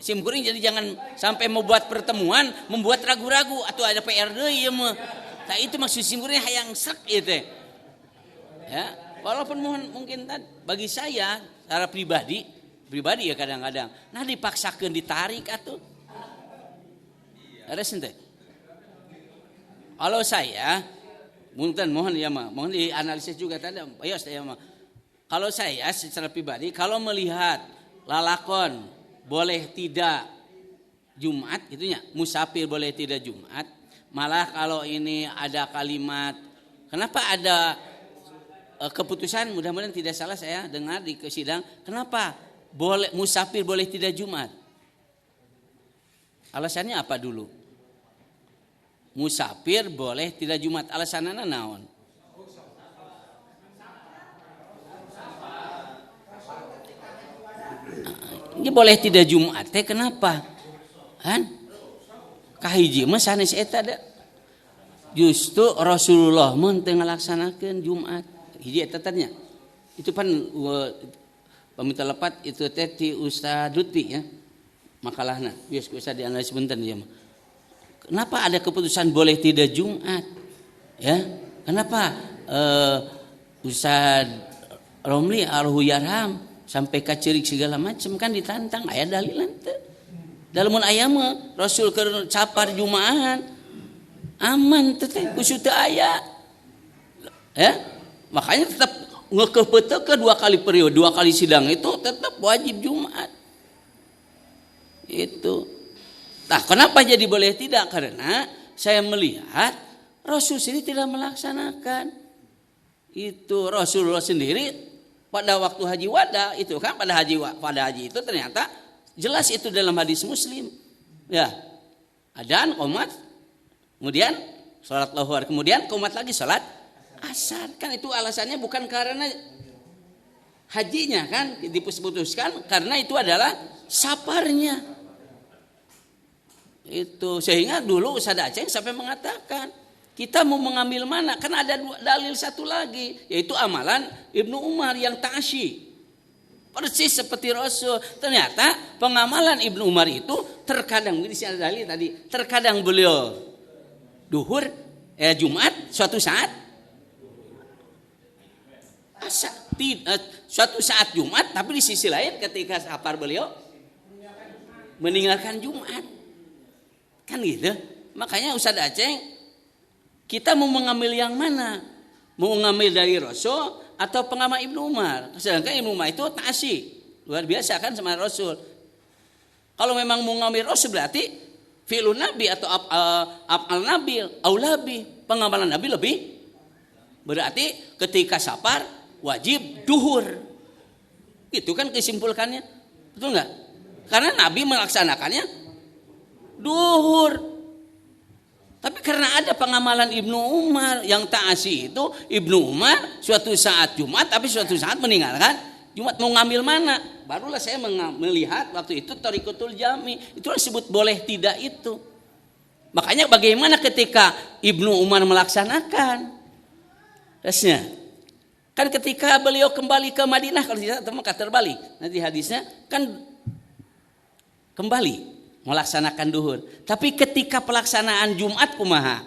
Simkuring jadi jangan sampai membuat pertemuan membuat ragu-ragu atau ada PR deui ieu mah. Nah itu maksud Simkuring hayang srek ieu teh. Ya, walaupun mungkin bagi saya secara pribadi ya kadang-kadang nah dipaksakeun ditarik atuh. Ada sente. Kalau saya mohon ya mah, mohon dianalisis juga tadi. Ayo saya mah. Kalau saya secara pribadi kalau melihat lalakon boleh tidak Jumat gitunya, musafir boleh tidak Jumat, malah kalau ini ada kalimat kenapa ada keputusan, mudah-mudahan tidak salah saya dengar di sidang, kenapa boleh musafir boleh tidak Jumat? Alasannya apa dulu? Musafir boleh tidak Jumat, alasannya naon? Ini boleh tidak Jumat teh kenapa? Kan? Kahiji mah sanes eta da. Justru Rasulullah mun teu ngalaksanakeun Jumat. Hiji eta tanya. Itu pan peminta lepat itu teh ti Ustaz Duti ya. Makalahna. Bias ku Ustaz dianalisis sebentar dia mah. Kenapa ada keputusan boleh tidak Jumat? Ya. Kenapa Ustaz Romli Al-Huyarham sampai kacirik segala macam kan ditantang aya dalilan teu. Dalam aya mah Rasul keur capar Jumaahan aman teh kusu teu aya. Ya. Makanya tetap ngekeupeuteukeun 2 kali periode, 2 kali sidang itu tetap wajib Jumat. Itu. Nah, kenapa jadi boleh tidak? Karena saya melihat Rasul sendiri tidak melaksanakan. Itu Rasulullah sendiri pada waktu haji wada itu kan pada haji itu ternyata jelas itu dalam hadis Muslim. Ya. Adzan, qomat, kemudian salat zuhur, kemudian qomat lagi salat asar. Kan itu alasannya bukan karena hajinya kan diputuskan karena itu adalah safarnya. Itu sehingga dulu Ustaz Aceh sampai mengatakan kita mau mengambil mana? Kan ada dalil satu lagi yaitu amalan Ibnu Umar yang ta'asyi. Persis seperti Rasul. Ternyata pengamalan Ibnu Umar itu terkadang ini ada dalil tadi, terkadang beliau duhur Jumat suatu saat suatu saat Jumat, tapi di sisi lain ketika safar beliau meninggalkan Jumat. Kan gitu. Makanya Ustaz Aceh kita mau mengambil yang mana? Mau mengambil dari Rasul atau pengamal Ibnu Umar? Sedangkan Ibnu Umar itu ta'asyi. Luar biasa kan sama Rasul. Kalau memang mau mengambil Rasul berarti fi'lun Nabi atau af'al Nabi aulabi. Pengamalan Nabi lebih. Berarti ketika safar wajib duhur. Itu kan kesimpulkannya. Betul enggak? Karena Nabi melaksanakannya duhur. Tapi karena ada pengamalan Ibnu Umar yang ta'asyi itu Ibnu Umar suatu saat Jumat tapi suatu saat meninggalkan Jumat. Mau ngambil mana? Barulah saya melihat waktu itu Thariqatul Jami. Itulah disebut boleh tidak itu. Makanya bagaimana ketika Ibnu Umar melaksanakan? Rasanya kan ketika beliau kembali ke Madinah kalau tidak teman terbalik. Nanti hadisnya kan kembali melaksanakan duhur. Tapi ketika pelaksanaan Jumat kumaha?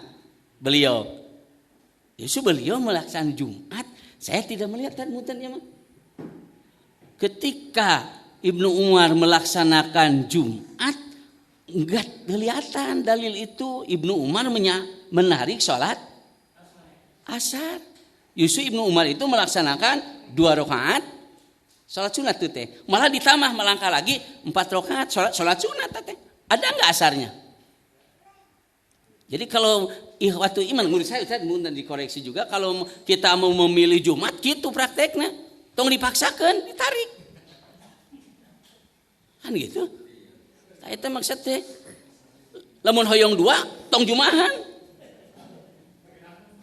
Beliau melaksanakan Jumat. Saya tidak melihat mutannya mah. Ketika Ibnu Umar melaksanakan Jumat, enggak kelihatan dalil itu Ibnu Umar menarik sholat asar. Justru Ibnu Umar itu melaksanakan 2 rakaat sholat sunat tuh teh. Malah ditambah melangkah lagi 4 rakaat sholat sunat teh. Ada enggak asarnya? Jadi kalau ikhwatu iman menurut saya mudah dikoreksi juga kalau kita mau memilih Jumat gitu prakteknya. Tong dipaksakan, ditarik. Kan gitu. Nah, itu maksudnya. Lamun hoyong 2 tong Jumaahan.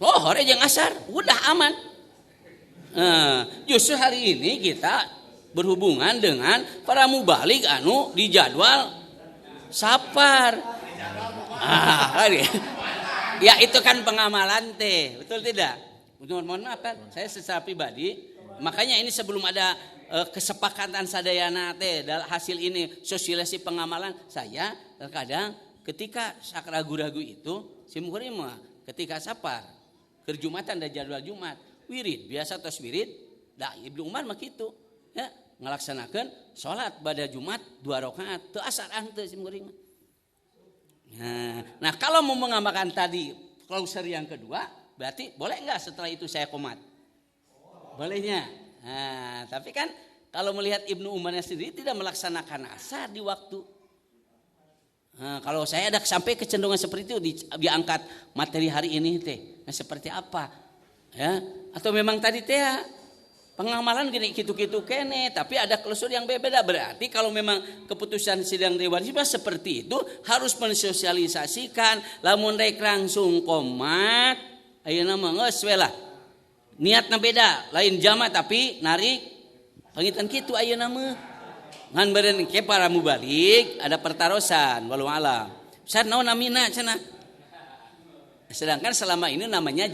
Lohor jeung asar, udah aman. Justru hari ini kita berhubungan dengan para mubalig anu di jadwal safar. Ya itu kan pengamalan teh, betul tidak? Mohon maaf kan, saya secara pribadi, makanya ini sebelum ada kesepakatan sadayana teh hasil ini sosialisasi pengamalan, saya terkadang ketika sak ragu-ragu itu, simkuring mah ketika safar, kerjumatan dan jadwal Jumat, wirid biasa tos wirid, dah Ibnu Umar mah kitu, ya. Ngelaksanakan sholat pada Jumat 2 rakaat teu asar teu simkuring. Nah, kalau mau mengamalkan tadi klauser yang kedua, berarti boleh enggak setelah itu saya qomat? Bolehnya. Nah, tapi kan kalau melihat Ibnu Umarnya sendiri tidak melaksanakan asar di waktu. Nah, kalau saya ada sampai kecenderungan seperti itu diangkat materi hari ini teh. Nah, seperti apa? Ya, atau memang tadi teh pengamalan gini gitu-gitu kene, tapi ada klausul yang berbeda. Berarti kalau memang keputusan sidang Dewan Hizbah seperti itu harus mensosialisasikan. Lamun rek langsung komat, ayeuna mah geus we lah. Niatna beda, lain jama tapi narik pangitan kitu ayeuna mah. Ngan beureun ke para mubalik ada pertarosan walau alam. Ustaz naon namina cenah. Sedangkan selama ini namanya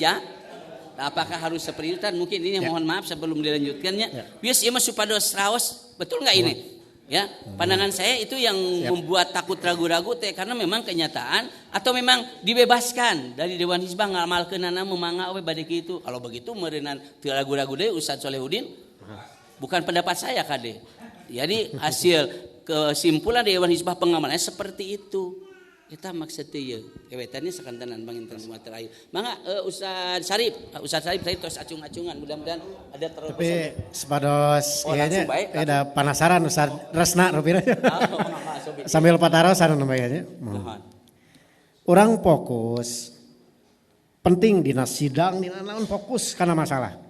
apakah harus seperti itu? Mungkin ini mohon maaf sebelum dilanjutkannya. Bias ieu mah supados raos, betul enggak ini? Ya, pandangan saya itu yang membuat takut ragu-ragu teh karena memang kenyataan atau memang dibebaskan dari Dewan Hizbah ngamalkeunana memangga we bade kitu. Kalau begitu meureunnan teu ragu-ragu deui Ustaz Solehudin. Bukan pendapat saya Kade. Jadi hasil kesimpulan Dewan Hizbah pengamalannya seperti itu. Kita maksudnya ya, kewetannya sekantanan Bang Intan semua terakhir. Mangga Ustaz Sarip saya terus acung-acungan mudah-mudahan ada terus. Tapi sepados kayaknya ada penasaran Ustaz Resna rupina. Sambil patarosan namanya. Orang fokus penting dina sidang dina naon fokus karena masalah.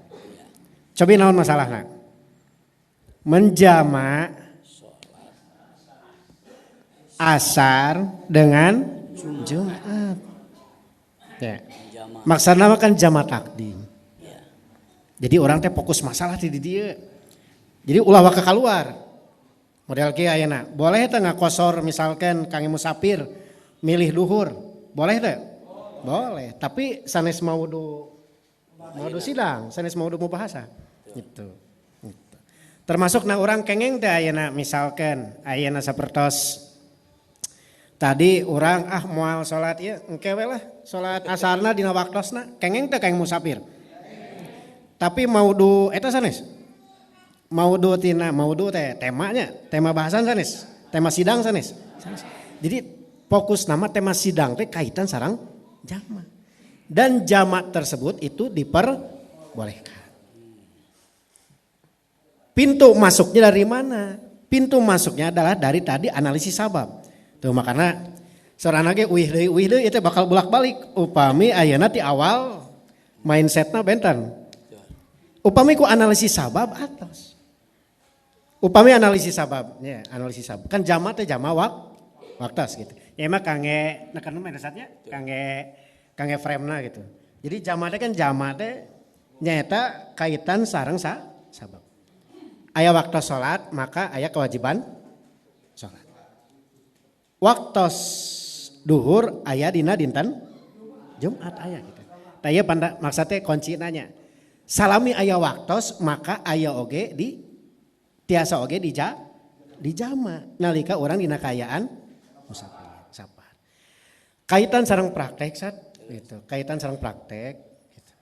Cobi naon masalahna? Menjama asar dengan Jumat. Ya. Maksudnya kan jama takdim. Jadi orang teh fokus masalah di dia. Jadi ulah waka keluar. Model kieu ayeuna. Boleh teh ngakosor misalkan kang musafir milih duhur. Boleh teh? Boleh. Tapi sanes maudu sidang, sanes maudu mubahasa. Gitu. Termasuk na orang kengeng teh ayeuna misalkan ayeuna sapertos tadi orang moal salat ieu engke we lah salat asarna dina waktosna kengeng teh keng musafir. Tapi maudu eta sanes. Maudu teh temanya, tema bahasan sanes, tema sidang sanes. Jadi fokus nama tema sidang teh kaitan sareng jama. Dan jama tersebut itu diperbolehkan. Pintu masuknya dari mana? Pintu masuknya adalah dari tadi analisis sabab. Tuh makanya sorana ge uih deui itu bakal bolak-balik. Upami ayeuna ti awal mindsetna benten. Upami ku analisis sabab atas. Upami analisis sabab, ya analisis sabab. Kan jama teh jama waktas gitu. Ya emang kangge nekan mah dasarnya kangge frame-na gitu. Jadi jama teh kan jama teh nyaeta kaitan sareng sabab. Aya waktu sholat maka aya kewajiban sholat. Waktu duhur aya dina dinten Jumat aya gitu. Taya maksudnya kunci nanya. Salami aya waktos maka aya oge di tiasa oge di jama nalika orang dina kayaan musafir sabar. Kaitan sareng praktek gitu. Kaitan sareng praktek gitu.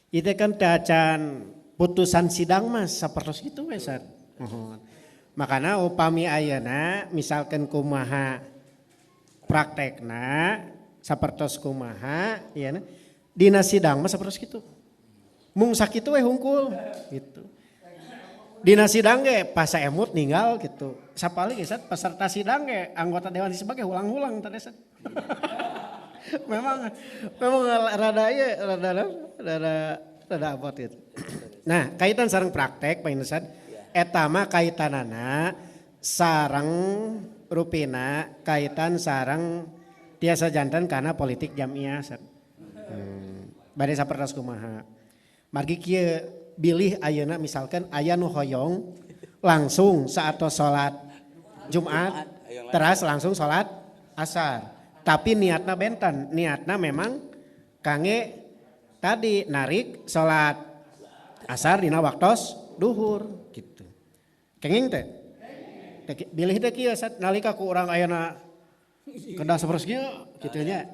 Itu kan tacan putusan sidang mas sapertos kitu we Sat. Makana upami ayeuna misalkan kumaha praktekna sapertos kumaha ya dina sidang mah sapertos kitu. Mung sakitu we hungkul gitu. Dina sidang ge pasa emut ninggal gitu. Sapali ge Sat peserta sidang ge anggota dewan sebagai ulang-ulang tadi Sat. memang rada abot gitu. Nah, kaitan sareng praktek Pak Indosan, eta mah kaitanana sareng rupina kaitan sareng tiasa jantan karena politik jamiah. Bade sapertos kumaha. Margi kieu bilih ayeuna misalkan aya nu hoyong langsung saat salat Jumat teras langsung salat asar. Tapi niatna benten, niatna memang kangge tadi narik salat asar dina waktos duhur gitu. Kenging teh. Bilih teh kieu nalika ku urang ayeuna kedah sapertos kieu kitu nya.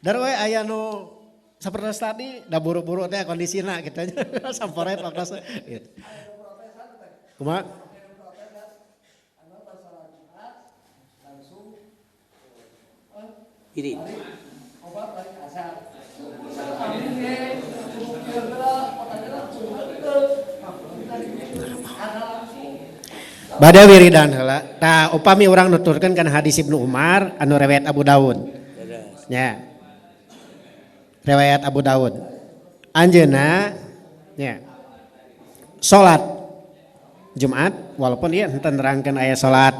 Dar we aya nu sapertos tadi da buru-buru teh kondisina kitu nya. Samporet waktos gitu. Kumaha? Ini. Bada wiridan heula. Tah upami urang nuturkeun kana hadis Ibnu Umar anu riwayat Abu Daud. Ya. Riwayat Abu Daud. Anjeunna Ya. Salat Jumat walaupun dia enten nerangkeun aya salat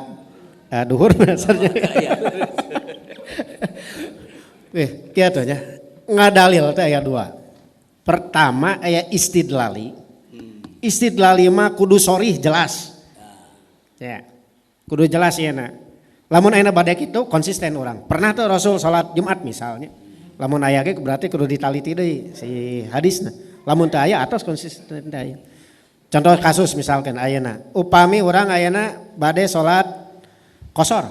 duhur dasarnya. Kieu nya ngadalil teh aya 2. Pertama aya istidlali. Istidlali mah kudu sorih jelas. Ya. Kudu jelas ieu na. Lamun ayeuna bade kitu konsisten orang. Pernah tuh Rasul salat Jumat misalnya. Lamun aya ge berarti kudu ditaliti deui si hadisna. Lamun teu aya atos konsisten teh aya. Contoh kasus misalkan ayeuna, upami orang ayeuna bade salat qosor.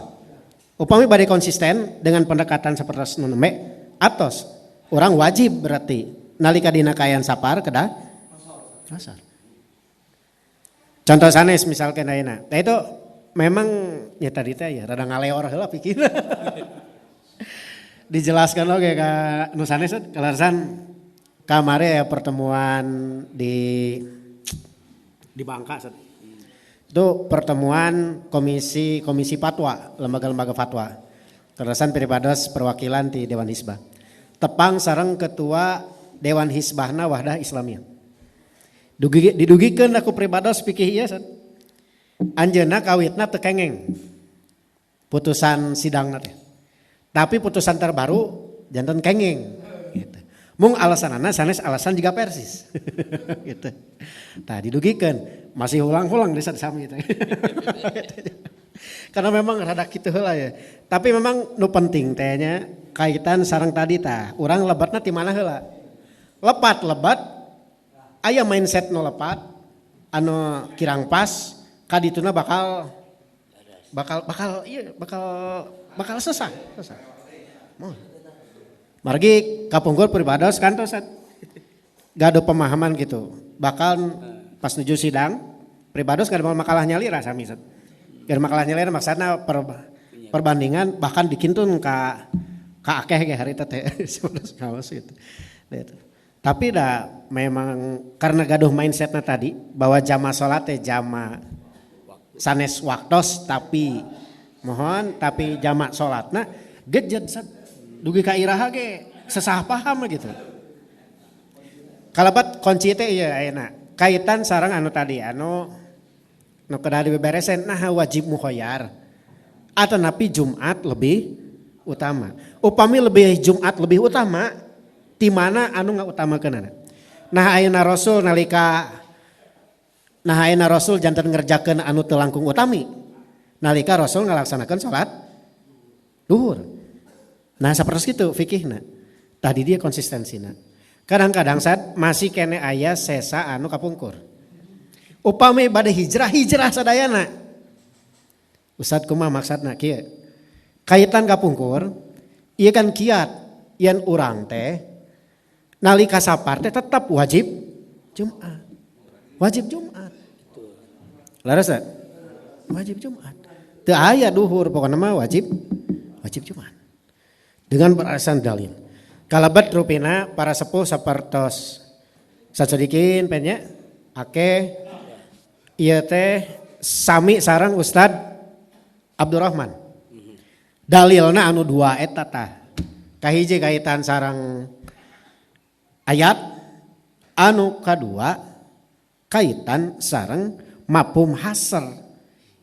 Upami bade konsisten dengan pendekatan seperti nembe atos orang wajib berarti nalika dina kaayaan sapar kedah qosor. Contoh sanes misalkan ayeuna. Tah itu memang ya tadi teh ya rada ngaleor heula pikir. Dijelaskan oge ka nu sanes kalasan kamari ya pertemuan di Bangka. Itu pertemuan komisi fatwa, lembaga-lembaga fatwa. Kalasan peribados perwakilan di Dewan Hizbah. Tepang sareng ketua Dewan Hizbahna Wahdah Islamiyah. Didugikeun aku peribados pikih ieu san. Anjeunna kawitna teu kengeng. Putusan sidangna teh. Tapi putusan terbaru janten kengeng gitu. Mung alasanana sanes alasan juga persis. Gitu. Tah didugikeun masih ulang-ulang desa sami teh. Karena memang rada kitu heula ya. Tapi memang nu penting teh nya kaitan sareng tadi tah. Urang lebatna ti mana heula? Lebat aya mindset nu lepat anu kirang pas kadituna bakal sesah. Margi kapungkur peribados kantos gak ada pemahaman gitu. Bahkan pas nuju sidang peribados gak ada makalah nyalira sami. Gak ada makalah nyalira maksudna perbandingan bahkan dikintun ka akeh ge harita teh gitu. Tapi dah memang karena gaduh mindsetnya tadi bahwa jama salat teh jama sanes waktos tapi jama salatna gejed dugi ka iraha ge sesah paham gitu. Kalabat kunci teh ieu ayeuna kaitan sareng anu tadi anu kedah dibeberesan nah wajib mukhoyar atau napi Jumat lebih utama. Upami lebih Jumat lebih utama di mana anu ngautamakeunana. Nah ayeuna Rasul janten ngerjakeun anu teu langkung utami. Nalika Rasul ngalaksanakeun salat duhur. Nah sapertos kitu fikihna. Tadi dia konsistensina. Kadang-kadang saat masih kene aya sesa anu kapungkur. Upami bade hijrah sadayana. Ustad kumaha maksudna kieu? Kaitan kapungkur ieu kan kiat yen urang teh nalika sapar teh tetap wajib Jumat. Wajib Jumat. Laras tak? Wajib Jumat. Teu aya duhur pokona mah wajib Jumat. Dengan beralasan dalil. Kalabat rupina para sepuh sapertos sacedikin pennya ake ieu teh sami sareng Ustad Abdurrahman. Dalilna anu dua eta tah. Kahiji kaitan sareng ayat anu kadua kaitan sareng mafhum hasr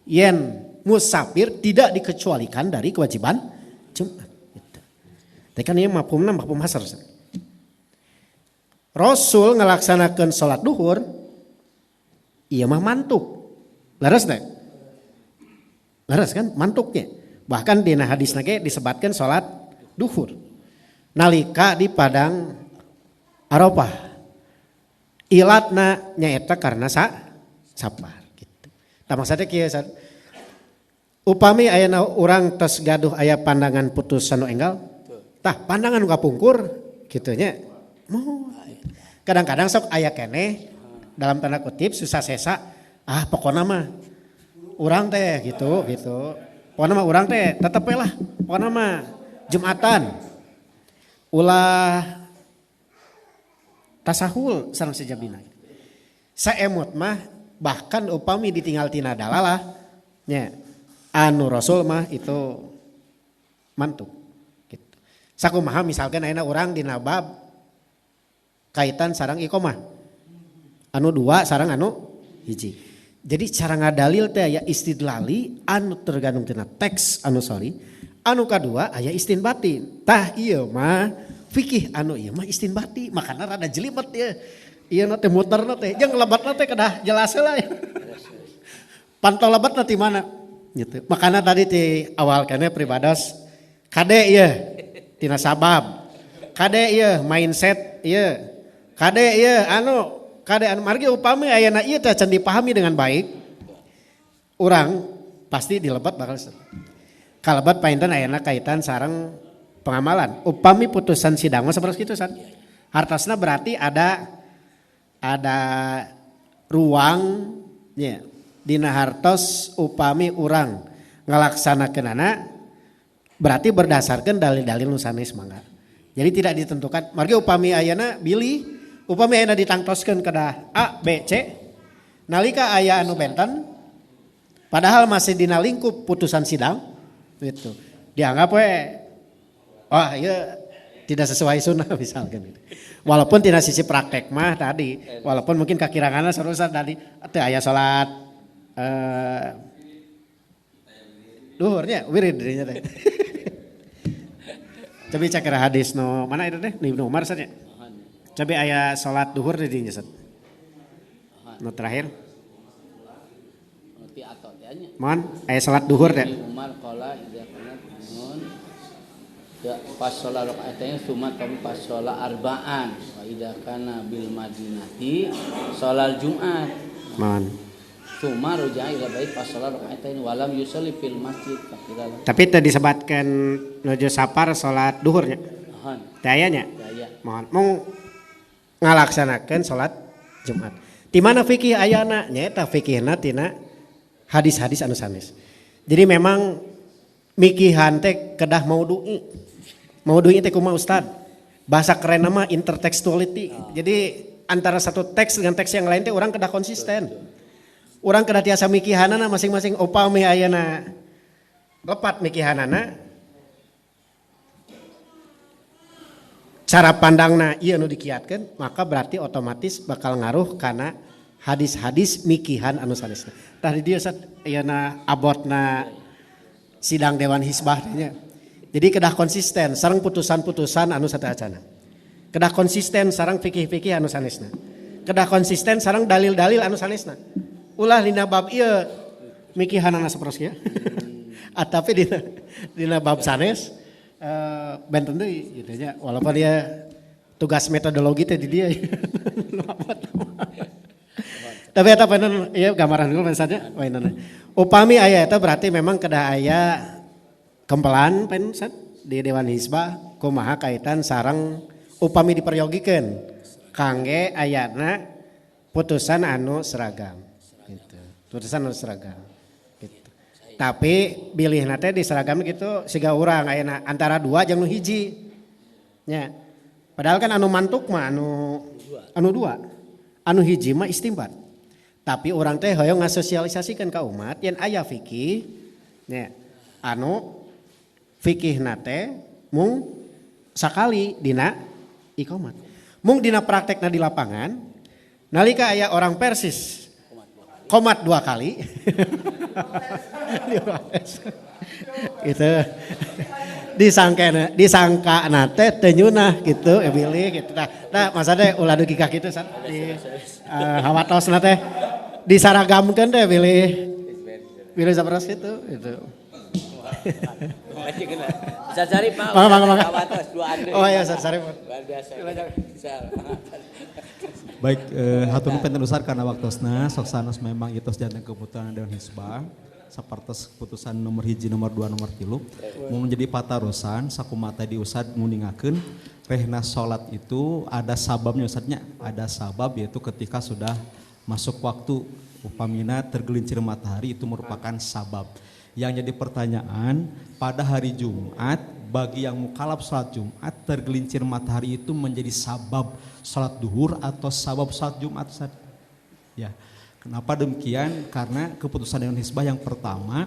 yen musafir tidak dikecualikan dari kewajiban Jumat. Tapi kan ini mafhum hasr. Rasul ngelaksanakan sholat duhur, iya mah mantuk. Laras deh. Laras kan mantuknya. Bahkan di hadis nage disebutkan sholat duhur. Nalika di padang Arafah. Ilatna nyaeta karena sapar gitu. Tah maksudnya kieu upami ayeuna urang tos gaduh aya pandangan putus anu enggal. Tah pandangan kapungkur kitu nya. Kadang-kadang sok aya keneh dalam tanda kutip susah sesa pokona mah urang teh gitu. Pokona mah urang teh tetep we lah. Pokona mah Jumatan. Ulah tasahul sareng sejabina. Saemut mah bahkan upami ditinggal tina dalalah nya anu Rasul mah itu mantuk. Sakumaha misalkan ayeuna urang dina bab kaitan sareng iqomah. anu dua sareng anu hiji. Jadi cara ngadalil teh aya istidlali anu tergantung tina teks anu sorry. Anu kadua aya istinbati. Tah ieu mah fikih anu ieu mah istinbati. Makana rada jelimet ya. Ieu na teh muterna teh jeung lebatna teh kedah jelas heula. Pantau lebatna ti mana? Gitu. Makana tadi ti awal kana pribados kade ieu tina sabab. Kade ieu mindset ieu. Kade ieu kade anu margi upami ayana ieu teh can dipahami dengan baik. Urang pasti dilebat bakal kalebat painten ayana kaitan sareng pengamalan. Upami putusan sidang mah sapertos kitu san. Hartosna berarti ada ruang nya dina hartos upami urang ngalaksanakeunana berarti berdasarkan dalil-dalil nu sanes mangga. Jadi tidak ditentukan margi upami ayana bilih upami ayana ditangtoskeun kedah A, B, C nalika aya anu benten padahal masih dina lingkup putusan sidang gitu. Dianggap iya tidak sesuai sunnah misalkan gitu. Walaupun tidak sisi praktek mah tadi, walaupun mungkin kakiranganna sarusan tadi teu aya salat duhurnya wirid dirinya teh. Coba cek hadis no mana itu teh Ibnu Umar saja. Coba aya salat duhur di dinya set. No terakhir. Mohon aya salat duhur teh. Umar qala idza kana nun ya pas salat rakaatain sumat tapi pas salat arba'an wa idza kana bil madinati salat Jumat. Mohon. Suma ruja'a ila bait pas salat rakaatain walam yusalli fil masjid. Tapi tadi disebutkan nuju sapar salat duhurnya. Teh aya nya? Mohon mau ngalaksanakeun salat Jumat. Di mana fikih ayana nyaeta fikihna tina hadis-hadis anu sanes. Jadi memang mikihan teh kedah maudhu'i. Maudhu'i teh kumaha Ustad? Bahasa keren nama intertextuality. Jadi antara satu teks dengan teks yang lain teh orang kedah konsisten. Orang kedah tiasa mikihanana masing-masing upami ayana lepat mikihanana. Cara pandangna ieu anu dikiatkeun maka berarti otomatis bakal ngaruh kana hadis-hadis mikihan anu sanesna. Tah di dieu ayana abotna sidang Dewan Hizbah nya. Jadi kedah konsisten sareng putusan-putusan anu sateacana. Kedah konsisten sareng fikih-fikih anu sanesna. Kedah konsisten sareng dalil-dalil anu sanesna. Ulah dina bab ieu mikihanana sapertos kieu. Atapi dina bab sanes benten deui gitu nya. Walaupun dia tugas metodologi teh di dia. Tapi eta panen ieu gambaran dulu saja. Upami aya eta berarti memang kedah aya kempelan pen di Dewan Hizbah kumaha kaitan sareng upami diperyogikeun kangge ayana putusan anu seragam gitu. Putusan anu seragam gitu. Tapi bilihna teh di seragam gitu siga urang ayana antara dua jeung nu hiji nya. Padahal kan anu mantuk mah anu dua. Anu hiji mah istimbat. Tapi orang teh hoyong ngasosialisasikan ke umat yen aya fikih nya anu fikih nate mung sakali dina iqamat. Mung dina praktekna di lapangan nalika aya orang Persis qomat 2 kali. Itu disangka nate teu nyunah gitu bilih gitu. Tah masa teh ulah dugi ka kitu di hawatosna teh disaragamkeun teh bilih saperos kitu gitu. Bisa cari Pak. Kawatos 2 ande. Oh iya cari. Luar biasa. Baik, hatur nuhun penten usar karena waktosna sok sanes memang itos janten keputusan Dewan Hizbah sapertos keputusan nomor 1, nomor 2, nomor 3 mau menjadi patarosan sakumaha tadi Ustad nguningakeun rehna salat itu ada sababnya Ustadnya, ada sabab yaitu ketika sudah masuk waktu upamina tergelincir matahari itu merupakan sabab. Yang jadi pertanyaan pada hari Jumat bagi yang mukallaf salat Jumat tergelincir matahari itu menjadi sabab salat duhur atau sabab salat Jumat Ustaz? Ya, kenapa demikian? Karena keputusan Dewan Hizbah yang pertama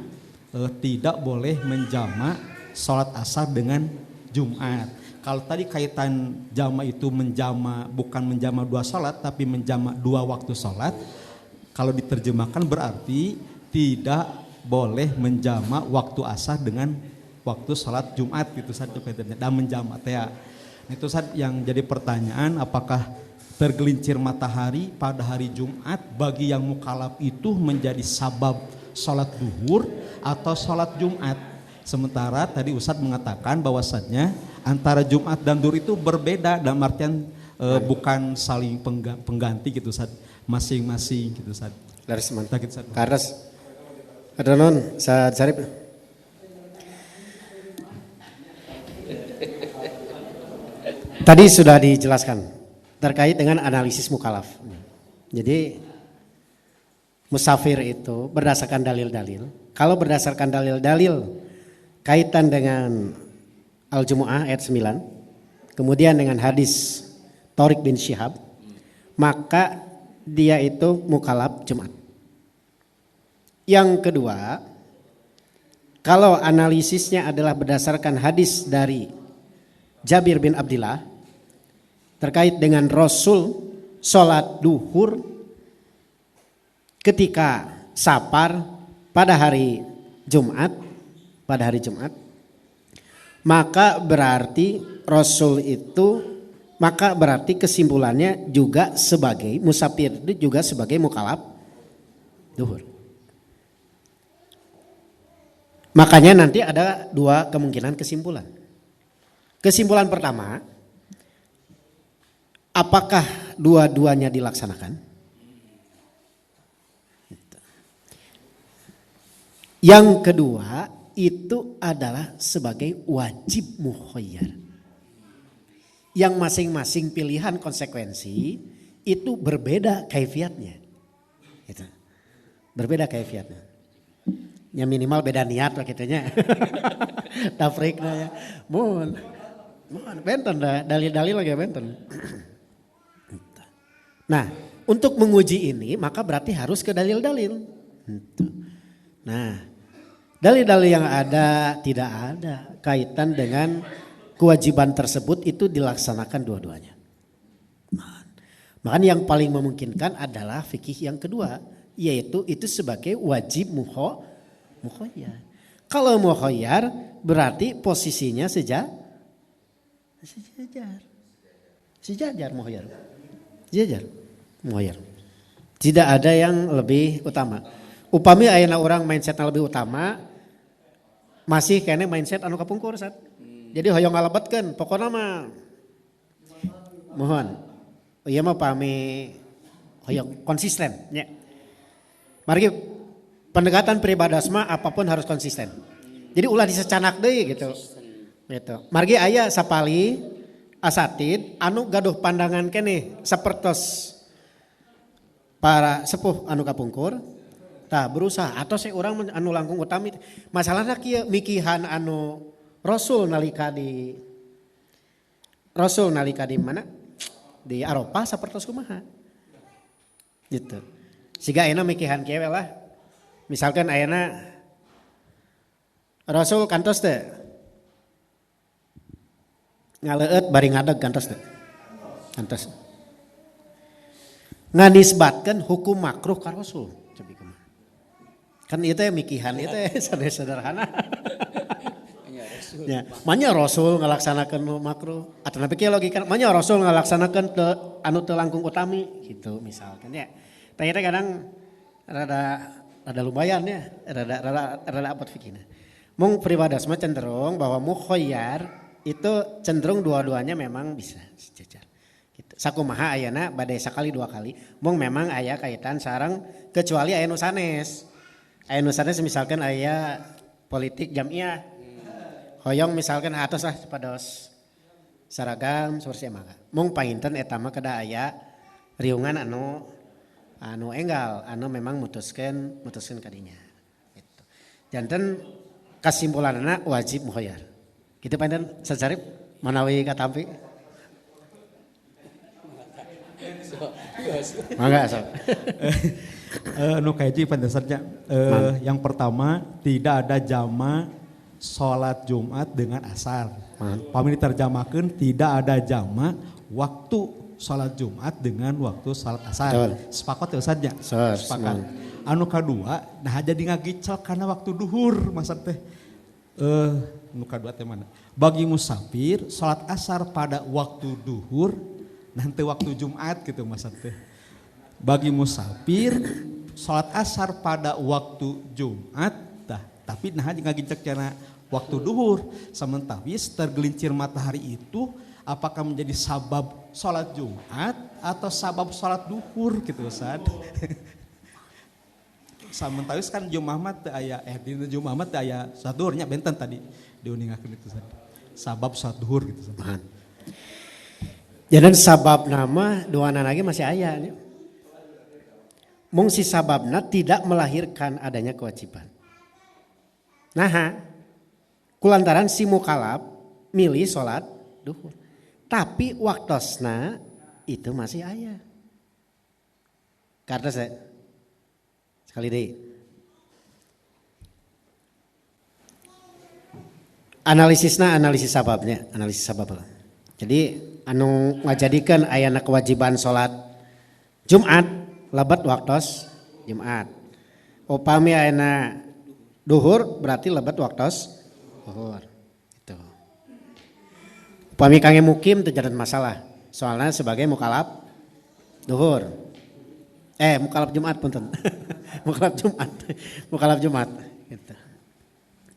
tidak boleh menjama salat asar dengan Jumat. kalau tadi kaitan jama itu bukan menjama 2 salat tapi menjama 2 waktu salat, kalau diterjemahkan berarti tidak boleh menjama waktu asar dengan waktu salat Jumat gitu saja dan menjama teh. Itu yang jadi pertanyaan, apakah tergelincir matahari pada hari Jumat bagi yang mukallaf itu menjadi sabab salat duhur atau salat Jumat? Sementara tadi Ustadz mengatakan bahwasannya antara Jumat dan duhur itu berbeda dalam artian bukan saling pengganti gitu Ustadz, masing-masing gitu Ustadz. Laris mantap. Karas. Ada non, saya cari. Tadi sudah dijelaskan terkait dengan analisis mukallaf. Jadi musafir itu berdasarkan dalil-dalil. Kalau berdasarkan dalil-dalil kaitan dengan Al-Jumu'ah ayat 9, kemudian dengan hadis Tariq bin Syihab, maka dia itu mukallaf Jumat. Yang kedua, kalau analisisnya adalah berdasarkan hadis dari Jabir bin Abdillah terkait dengan Rasul sholat duhur ketika safar pada hari Jumat, maka berarti Rasul itu, maka berarti kesimpulannya juga sebagai musafir itu juga sebagai mukallaf duhur. Makanya nanti ada 2 kemungkinan kesimpulan. Kesimpulan pertama, apakah dua-duanya dilaksanakan? Yang kedua itu adalah sebagai wajib mukhayyar. Yang masing-masing pilihan konsekuensi itu berbeda kaifiatnya. Gitu. Berbeda kaifiatnya. Ya minimal beda niat lah kitanya. Tafrikna ya. Mohon benten dah, dalil-dalil lagi benten. Nah, untuk menguji ini maka berarti harus ke dalil-dalil. Nah, dalil-dalil yang ada tidak ada kaitan dengan kewajiban tersebut itu dilaksanakan dua-duanya. Makanya yang paling memungkinkan adalah fikih yang kedua, yaitu itu sebagai wajib mukhayyar. Kalau mukhayyar berarti posisinya sejajar mukhayyar. Tidak ada yang lebih utama. Upami ayeuna orang mindsetnya lebih utama, masih kayaknya mindset anu kapungkur Sat. Jadi hoyong ngalebetkeun, pokoknya mah mohon. Ieu mah pami hoyong konsisten nya. Mari pendekatan peribadas mah apapun harus konsisten. Jadi ulah disecanak deui gitu. Gitu. Margi aya sapali asatid anu gaduh pandangan keneh sapertos para sepuh anu kapungkur. Tah berusaha atau orang anu langkung utami masalahna kieu mikihan anu Rasul nalika di mana? Di Arafah sapertos kumaha. Gitu. Siga ayeuna mikihan kieu lah. Misalkan ayeuna Rasul kantos teh ngaleueut bari ngadeg kantos teh. Kantos. Nganisbatkeun hukum makruh ka Rasul. Kan itu mikihan itu sederhana. Ya, manya Rasul ngalaksanakeun makruh atau napi kieu logika manya Rasul ngalaksanakeun anu teu langkung utami gitu misalkan ya. Tah eta kadang rada lumayan ya, rada abot fikihna. Mung pribadas mah cenderung bahwa mukhayyar itu cenderung dua-duanya memang bisa sejajar. Gitu. Sakumaha ayeuna bade sakali 2 kali, mung memang aya kaitan sareng kecuali aya nu sanes. Aya nu sanes misalkan aya politik jamiah. Hoyong misalkan atos lah pados saragam seperti mangga. Mung painten eta mah kada aya riungan anu enggal anu memang mutuskeun kadinya. Gitu. Janten kesimpulanna wajib mukhayyar. Kitu painten sacarip manawi katampi. Mangga sok. Nu kaji pada dasarnya yang pertama tidak ada jama sholat Jumat dengan asar. Pami diterjemahkan tidak ada jamak waktu sholat Jumat dengan waktu sholat asar. Betul. Sepakat ya Ustaz ya? Sepakat. Anu kedua, nah jadi ngagicel karena waktu duhur masa teh. Anu kedua teh mana? Bagi musafir sholat asar pada waktu duhur nanti waktu Jumat gitu masa teh. Bagi musafir sholat asar pada waktu Jumat, tapi nah ngagicel karena waktu duhur. Sementara tergelincir matahari itu apakah menjadi sabab sholat Jumat atau sabab sholat duhur gitu Ustaz. Sementara kan Jumat teh aya di Jumat teh aya sholat duhurnya benten tadi diuningakeun itu Ustaz. Sabab sholat duhur gitu Ustaz. Jadi sabab nama duana lagi masih aya nya. Mung si sababna tidak melahirkan adanya kewajiban. Nah, kulantaran si mukalaf milih sholat duhur. Tapi waktosna itu masih aya. Karena saya sekali deh. Analisis sababnya, analisis sabab. Jadi anu ngajadikeun ayana kewajiban sholat Jumat lebat waktos Jumat. Upami ayana duhur berarti lebat waktos duhur. Itu. Upami kange mukim teu jaran masalah. Soalnya sebagai mukalaf duhur. Mukalaf Jumat punten. Mukalaf Jumat gitu.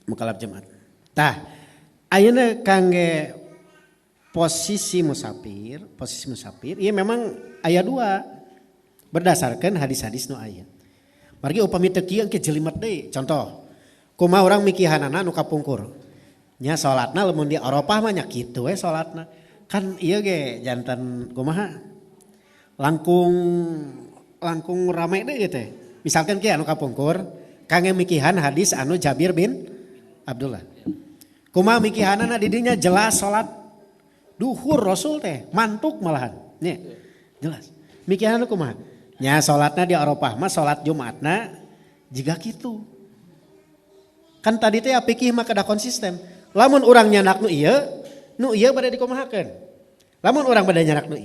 Mukalaf Jumat. Tah, ayeuna kangge posisi musafir ieu memang aya dua. Berdasarkan hadis-hadis nu aya. Margi upami teu kieu engke jelimet deui. Contoh, kumaha urang mikihanana nu kapungkur. Nya salatna lamun di Arafah mah nya kitu we salatna. Kan ieu ge janten kumaha? Langkung rame deui gitu. Misalkan kieu anu kapungkur, kangge mikihan hadis anu Jabir bin Abdullah. Kumaha mikihanana di dinya jelas salat duhur Rasul teh, mantuk malahan. Nya jelas. Mikihanana kumaha? Nya salatna di Arafah mah salat Jumatna jiga kitu. Kan tadi teh pikih mah kada konsisten. Lamun urang nyanak nu ieu bade dikumahakeun. Lamun urang bade nyanak nu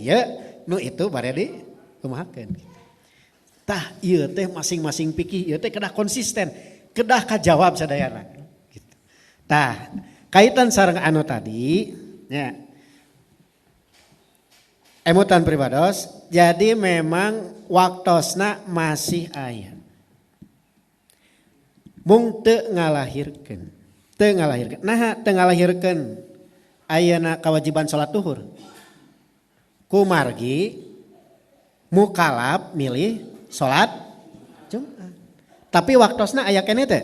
itu bade dikumahakeun. Tah ieu teh masing-masing pikih ieu teh kedah konsisten, kedah kajawab sadayana. Gitu. Tah kaitan sareng anu tadi nya emutan pribados, jadi memang waktosna masih aya. Mung teu ngalahirkeun. Nah, teu ngalahirkeun ayeuna kewajiban salat duhur. Kumargi mukalaf milih salat Jumat. Tapi waktosna aya keneh teh?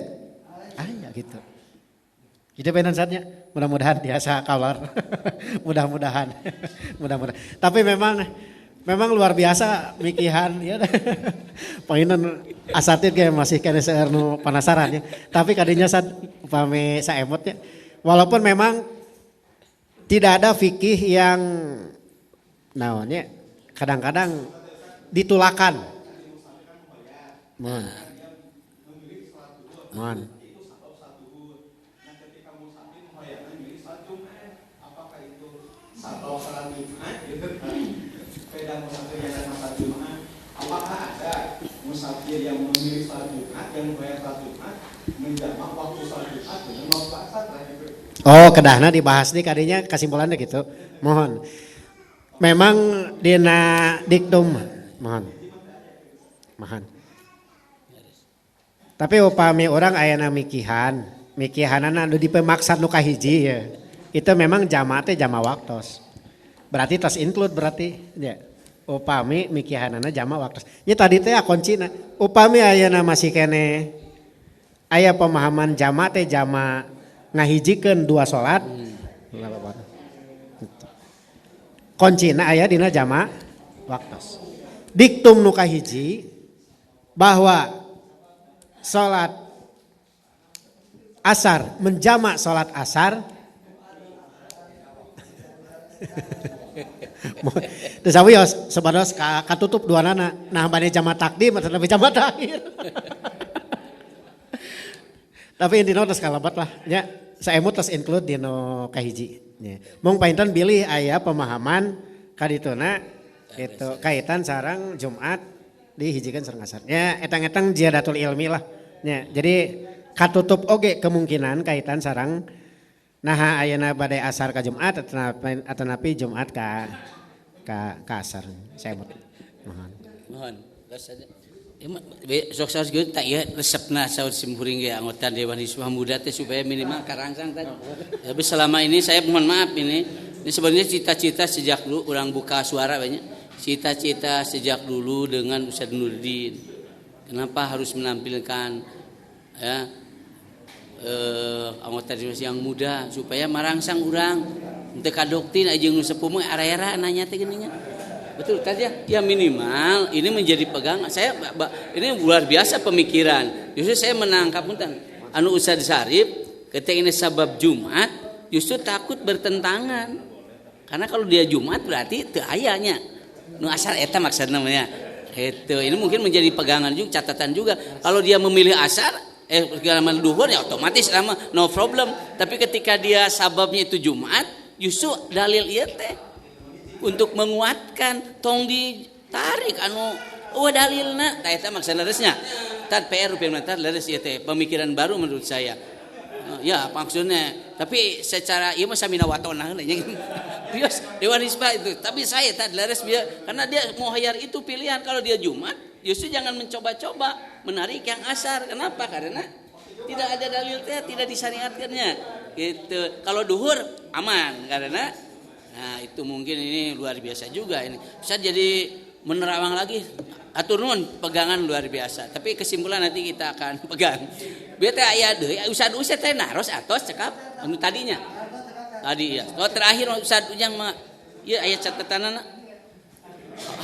Aya gitu. Itu benar saatnya. Mudah-mudahan biasa kabar. Mudah-mudahan. Tapi memang luar biasa mikihan ya. Painan asatid ge masih kene seueur nu penasaran ya. Tapi kadinya upami saemot ya. Walaupun memang tidak ada fikih yang naonnya kadang-kadang ditulakan. Mohon. Atau salat Jumat gitu kan. Sepeda musafir yang salat Jumat, apakah ada musafir yang memilih salat Jumat yang membayar salat Jumat menjamak waktu salat Jumat dengan waktu asar gitu. Oh, kedahna dibahas nih kadinya kesimpulannya gitu. Mohon. Memang dina diktum mohon. Tapi upami orang ayana mikihanana anu dipemaksa nu kahiji ya. Itu memang jamaah teh jamaah waktos. Berarti tas include berarti ya. Upami mikihanana jamaah waktos. Nya tadi teh kuncina. Upami ayeuna masih kene aya pemahaman jamaah teh jamaah ngahijikeun dua salat. Kuncina aya dina jamaah waktos. Diktum nu kahiji bahwa salat asar menjamak salat asar terus awios sebados katutup dua nana nah bade jama takdim atau jama takhir tapi intina terus kalabat lah ya saemut tos include dino kahiji nya. Mung painten bilih aya pemahaman kadituna gitu kaitan sareng Jumat dihijikeun sareng asar. Nya etang-etang ziyadatul ilmi lah. Nya jadi katutup oge kemungkinan kaitan sareng naha ayeuna bade asar ka Jumat atanapi Jumat ka asar. Saemut. Mohon. Sok saos geus tak ieu resepna saur simkuring ge anggota Dewan Hizbah Muda teh supaya minimal karangsang tadi. Tapi selama ini saya mohon maaf ini sebenarnya cita-cita sejak dulu orang buka suara banyak. Cita-cita sejak dulu dengan Ustaz Nurdin. Kenapa harus menampilkan ya anggota Dewan yang muda supaya marangsang urang teu kadoktin aja nu sepuh mah ara-ara nanya teh geuningan. Betul tadi ya minimal ini menjadi pegangan. Saya ini luar biasa pemikiran. Justru saya menangkap punten anu Ustaz Sarip ketika ini sabab Jumat justru takut bertentangan. Karena kalau dia Jumat berarti teu ayanya. Nu asar eta maksudna namanya. Itu ini mungkin menjadi pegangan juga catatan juga. Kalau dia memilih asar segala duhur ya otomatis sama no problem. Tapi ketika dia sababnya itu Jumat justru dalil ieu teh untuk menguatkan tong ditarik anu dalilna tah eta maksudna leresnya tad PR pemerintah leres ieu teh pemikiran baru menurut saya ya maksudnya tapi secara ieu mah samina watona nya bios Dewan Hizbah itu tapi saya tad leres biar karena dia mau hayar itu pilihan kalau dia Jumat justru jangan mencoba-coba menarik yang asar kenapa karena tidak ada dalil teh tidak disyariatkannya gitu kalau duhur aman karena nah itu mungkin ini luar biasa juga ini bisa jadi menerawang lagi atur nuhun pegangan luar biasa tapi kesimpulan nanti kita akan pegang biar teh aya deui Ustaz teh naros atos cekap anu tadinya tadi ya kalau terakhir Ustaz Ujang mah ieu aya catatanana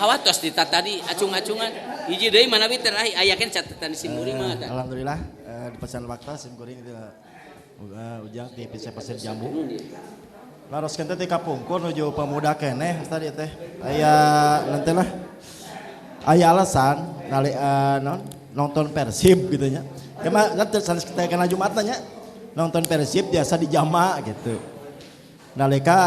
hawatos di tadi acung-acungan hiji deui manawi terakhir aya kan catatan simkuring mah alhamdulillah di pesan waktu simkuring itu Ujang di PC Jambu laros kente ti kapungkur nuju pemuda keneh tadi teh aya nanti lah aya alasan nonton Persib gitu nya emang sanes kita kena Jumat nya nonton Persib biasa di jama gitu nalika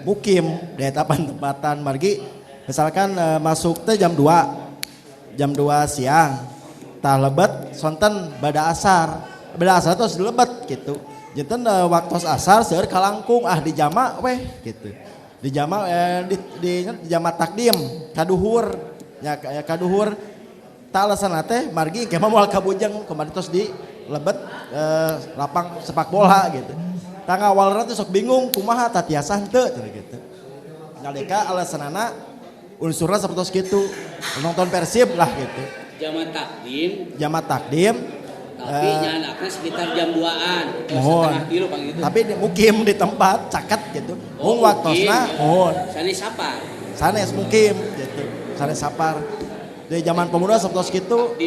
mukim di etapan tempatan margi misalkan masuk teh jam 2 siang tah lebet sonten bada asar terus lebet gitu janten waktu asar seueur kalangkung di jama weh gitu. Di jama di jama takdim kaduhur nya kaduhur ta alasanna teh margi engke mah moal kabujeng kemarin tos di lebet lapang sepak bola gitu. Tang awalna teh sok bingung kumaha tatiasa henteu gitu. Nalika alasanana unsurna sapertos kitu nonton Persib lah gitu. Jama takdim tapi nyanaknya sekitar jam 2-an setengah kilo pang gitu. Tapi mukim di tempat caket gitu. Mung waktosna sanes sapar. Sanes mukim gitu. Sanes sapar. Di zaman pemuda sapertos kitu.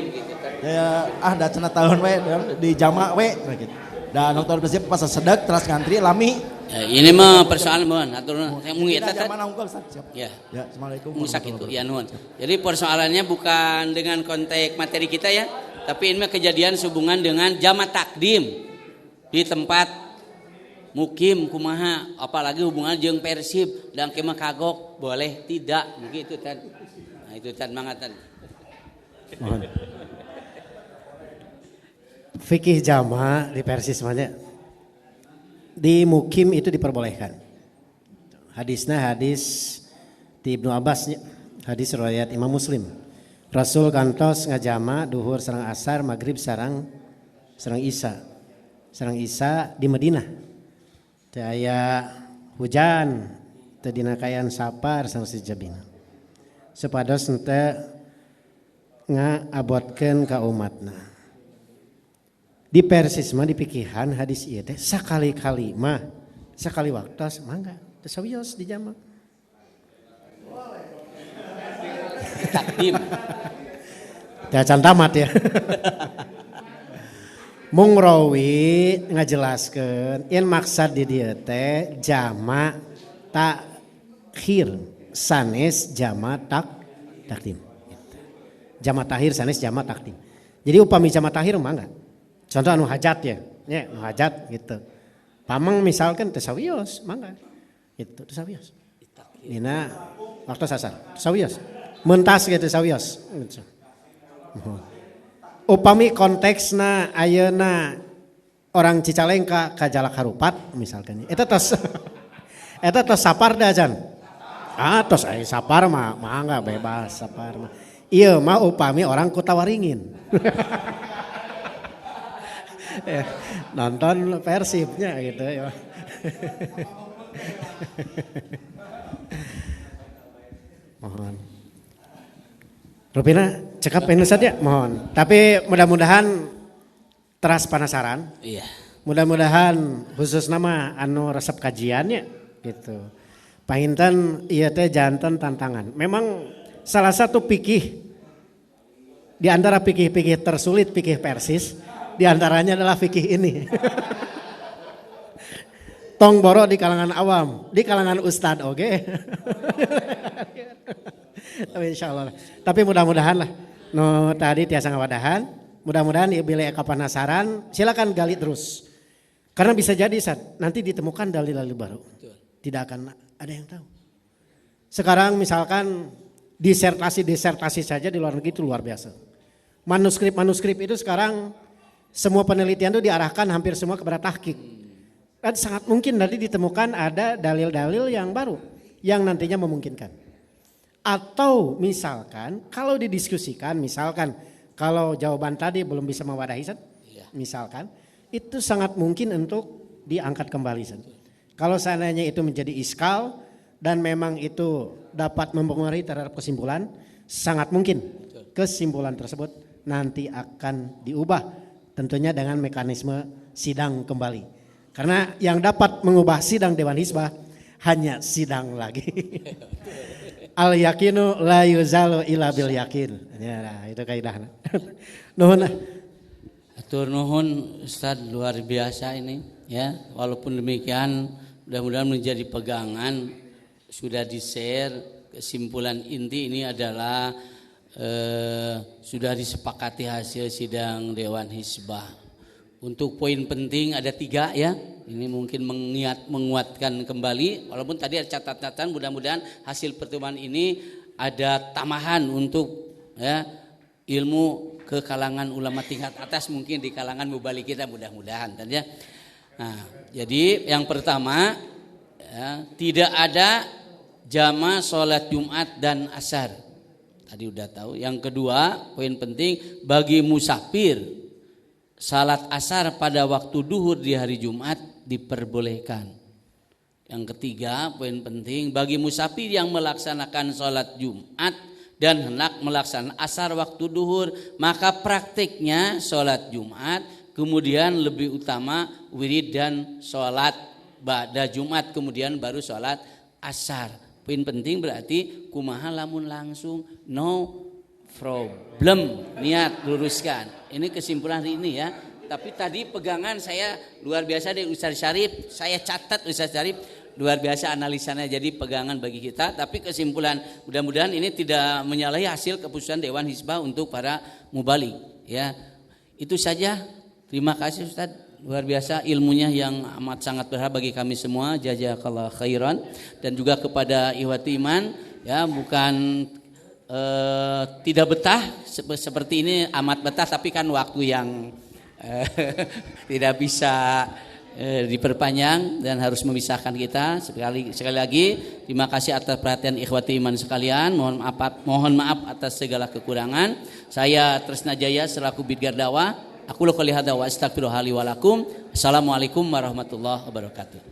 Ya da cenah tahun we di jama we gitu. Da nonton Persib pas sedek terus ngantri lami. Ya, ini mah persoalan mun aturna mung eta teh. Ya. Ya, Assalamualaikum. Musak itu ya nuhun. Jadi persoalannya bukan dengan konteks materi kita ya. Tapi ini kejadian sehubungan dengan jama takdim di tempat mukim kumaha apalagi hubungan jeung Persib dan kemah kagok boleh tidak begitu tan. Nah itu tan mangatan. Mohon. Fikih jama di Persib semuanya di mukim itu diperbolehkan. Hadisnya hadis di Ibnu Abbas hadis riwayat Imam Muslim. Rasul kantos ngajama duhur sareng asar maghrib sareng isya. Sareng isya di Madinah. Teu aya hujan, teu dina kaayaan sapar sareng sejabina. Supados teu ngaabotkeun ka umatna. Di Persis mah dipikihan hadis ieu teh sakali-kali mah sakali waktos mangga teu sawios di jama. Takdim. Ya can tamat ya. Mung rawi ngajelaskeun yen maksad di dieu teh jama takhir sanes jama takdim. Jama takhir sanes jama takdim. Jadi upami jama takhir mah enggak. Contoh anu hajat ya, nya anu hajat gitu. Pamang misalkan tesawios, mangga. Itu tesawios. Dina waktu asar, tesawios. Mentas ge tesawios. Upami konteksna ayeuna orang Cicalengka ka Jalak Harupat misalkan. Eta tos eta tos saparda jan. Tos aya sapar mah mangga bebas sapar mah. Ieu mah upami orang Kutawaringin. Nonton Persibnya gitu ya. Mohon. Rupina cekap ini saja mohon. Tapi mudah-mudahan teras penasaran. Iya. Mudah-mudahan khusus nama anu resep kajiannya gitu. Pahinten ieu teh janten tantangan. Memang salah satu fikih di antara fikih-fikih tersulit fikih Persis, di antaranya adalah fikih ini. Tong boro di kalangan awam, di kalangan ustad oke. Tapi insyaallah. Tapi mudah-mudahan lah. No tadi tiasa ngawadahan, mudah-mudahan bila eka penasaran, silakan gali terus. Karena bisa jadi nanti ditemukan dalil-dalil baru. Tidak akan ada yang tahu. Sekarang misalkan disertasi saja di luar negeri itu luar biasa. Manuskrip itu sekarang semua penelitian itu diarahkan hampir semua kepada tahqiq. Dan sangat mungkin nanti ditemukan ada dalil-dalil yang baru yang nantinya memungkinkan. Atau misalkan kalau didiskusikan, misalkan kalau jawaban tadi belum bisa mewadahi, misalkan itu sangat mungkin untuk diangkat kembali. Kalau seandainya itu menjadi iskal dan memang itu dapat mempengaruhi terhadap kesimpulan, sangat mungkin kesimpulan tersebut nanti akan diubah tentunya dengan mekanisme sidang kembali. Karena yang dapat mengubah sidang Dewan Hizbah hanya sidang lagi. Al yakinu la yuzalu illa bil yakin. Ya, nah, itu kaidahna. Nuhun. Atur nuhun Ustaz, luar biasa ini ya. Walaupun demikian mudah-mudahan menjadi pegangan, sudah di-share kesimpulan inti ini adalah sudah disepakati hasil sidang Dewan Hizbah. Untuk poin penting ada 3 ya. Ini mungkin menguatkan kembali. Walaupun tadi ada catatan, mudah-mudahan hasil pertemuan ini ada tambahan untuk ya ilmu ke kalangan ulama tingkat atas, mungkin di kalangan mubalik kita mudah-mudahan ya. Nah, jadi yang pertama ya, tidak ada jama sholat Jumat dan asar. Tadi udah tahu. Yang kedua, poin penting bagi musafir salat asar pada waktu duhur di hari Jumat diperbolehkan. Yang ketiga, poin penting bagi musafir yang melaksanakan salat Jumat dan hendak melaksanakan asar waktu duhur, maka praktiknya salat Jumat, kemudian lebih utama wirid dan salat ba'da Jumat, kemudian baru salat asar. Poin penting berarti kumaha lamun langsung no problem, niat luruskan. Ini kesimpulan hari ini ya. Tapi tadi pegangan saya luar biasa dari Ustaz Syarif. Saya catat Ustaz Syarif luar biasa analisanya, jadi pegangan bagi kita. Tapi kesimpulan mudah-mudahan ini tidak menyalahi hasil keputusan Dewan Hizbah untuk para mubalik. Ya, itu saja. Terima kasih Ustaz. Luar biasa ilmunya yang amat sangat berharga bagi kami semua. Jazakallah khairan. Dan juga kepada Ikhwati Iman ya, bukan tidak betah seperti ini, amat betah, tapi kan waktu yang tidak bisa diperpanjang dan harus memisahkan kita. Sekali lagi terima kasih atas perhatian ikhwati iman sekalian. Mohon maaf atas segala kekurangan. Saya Tresna Jaya selaku Bidgar Dakwah. Aku qouli hadza wa astaghfirullaha li wa lakum. Assalamualaikum warahmatullahi wabarakatuh.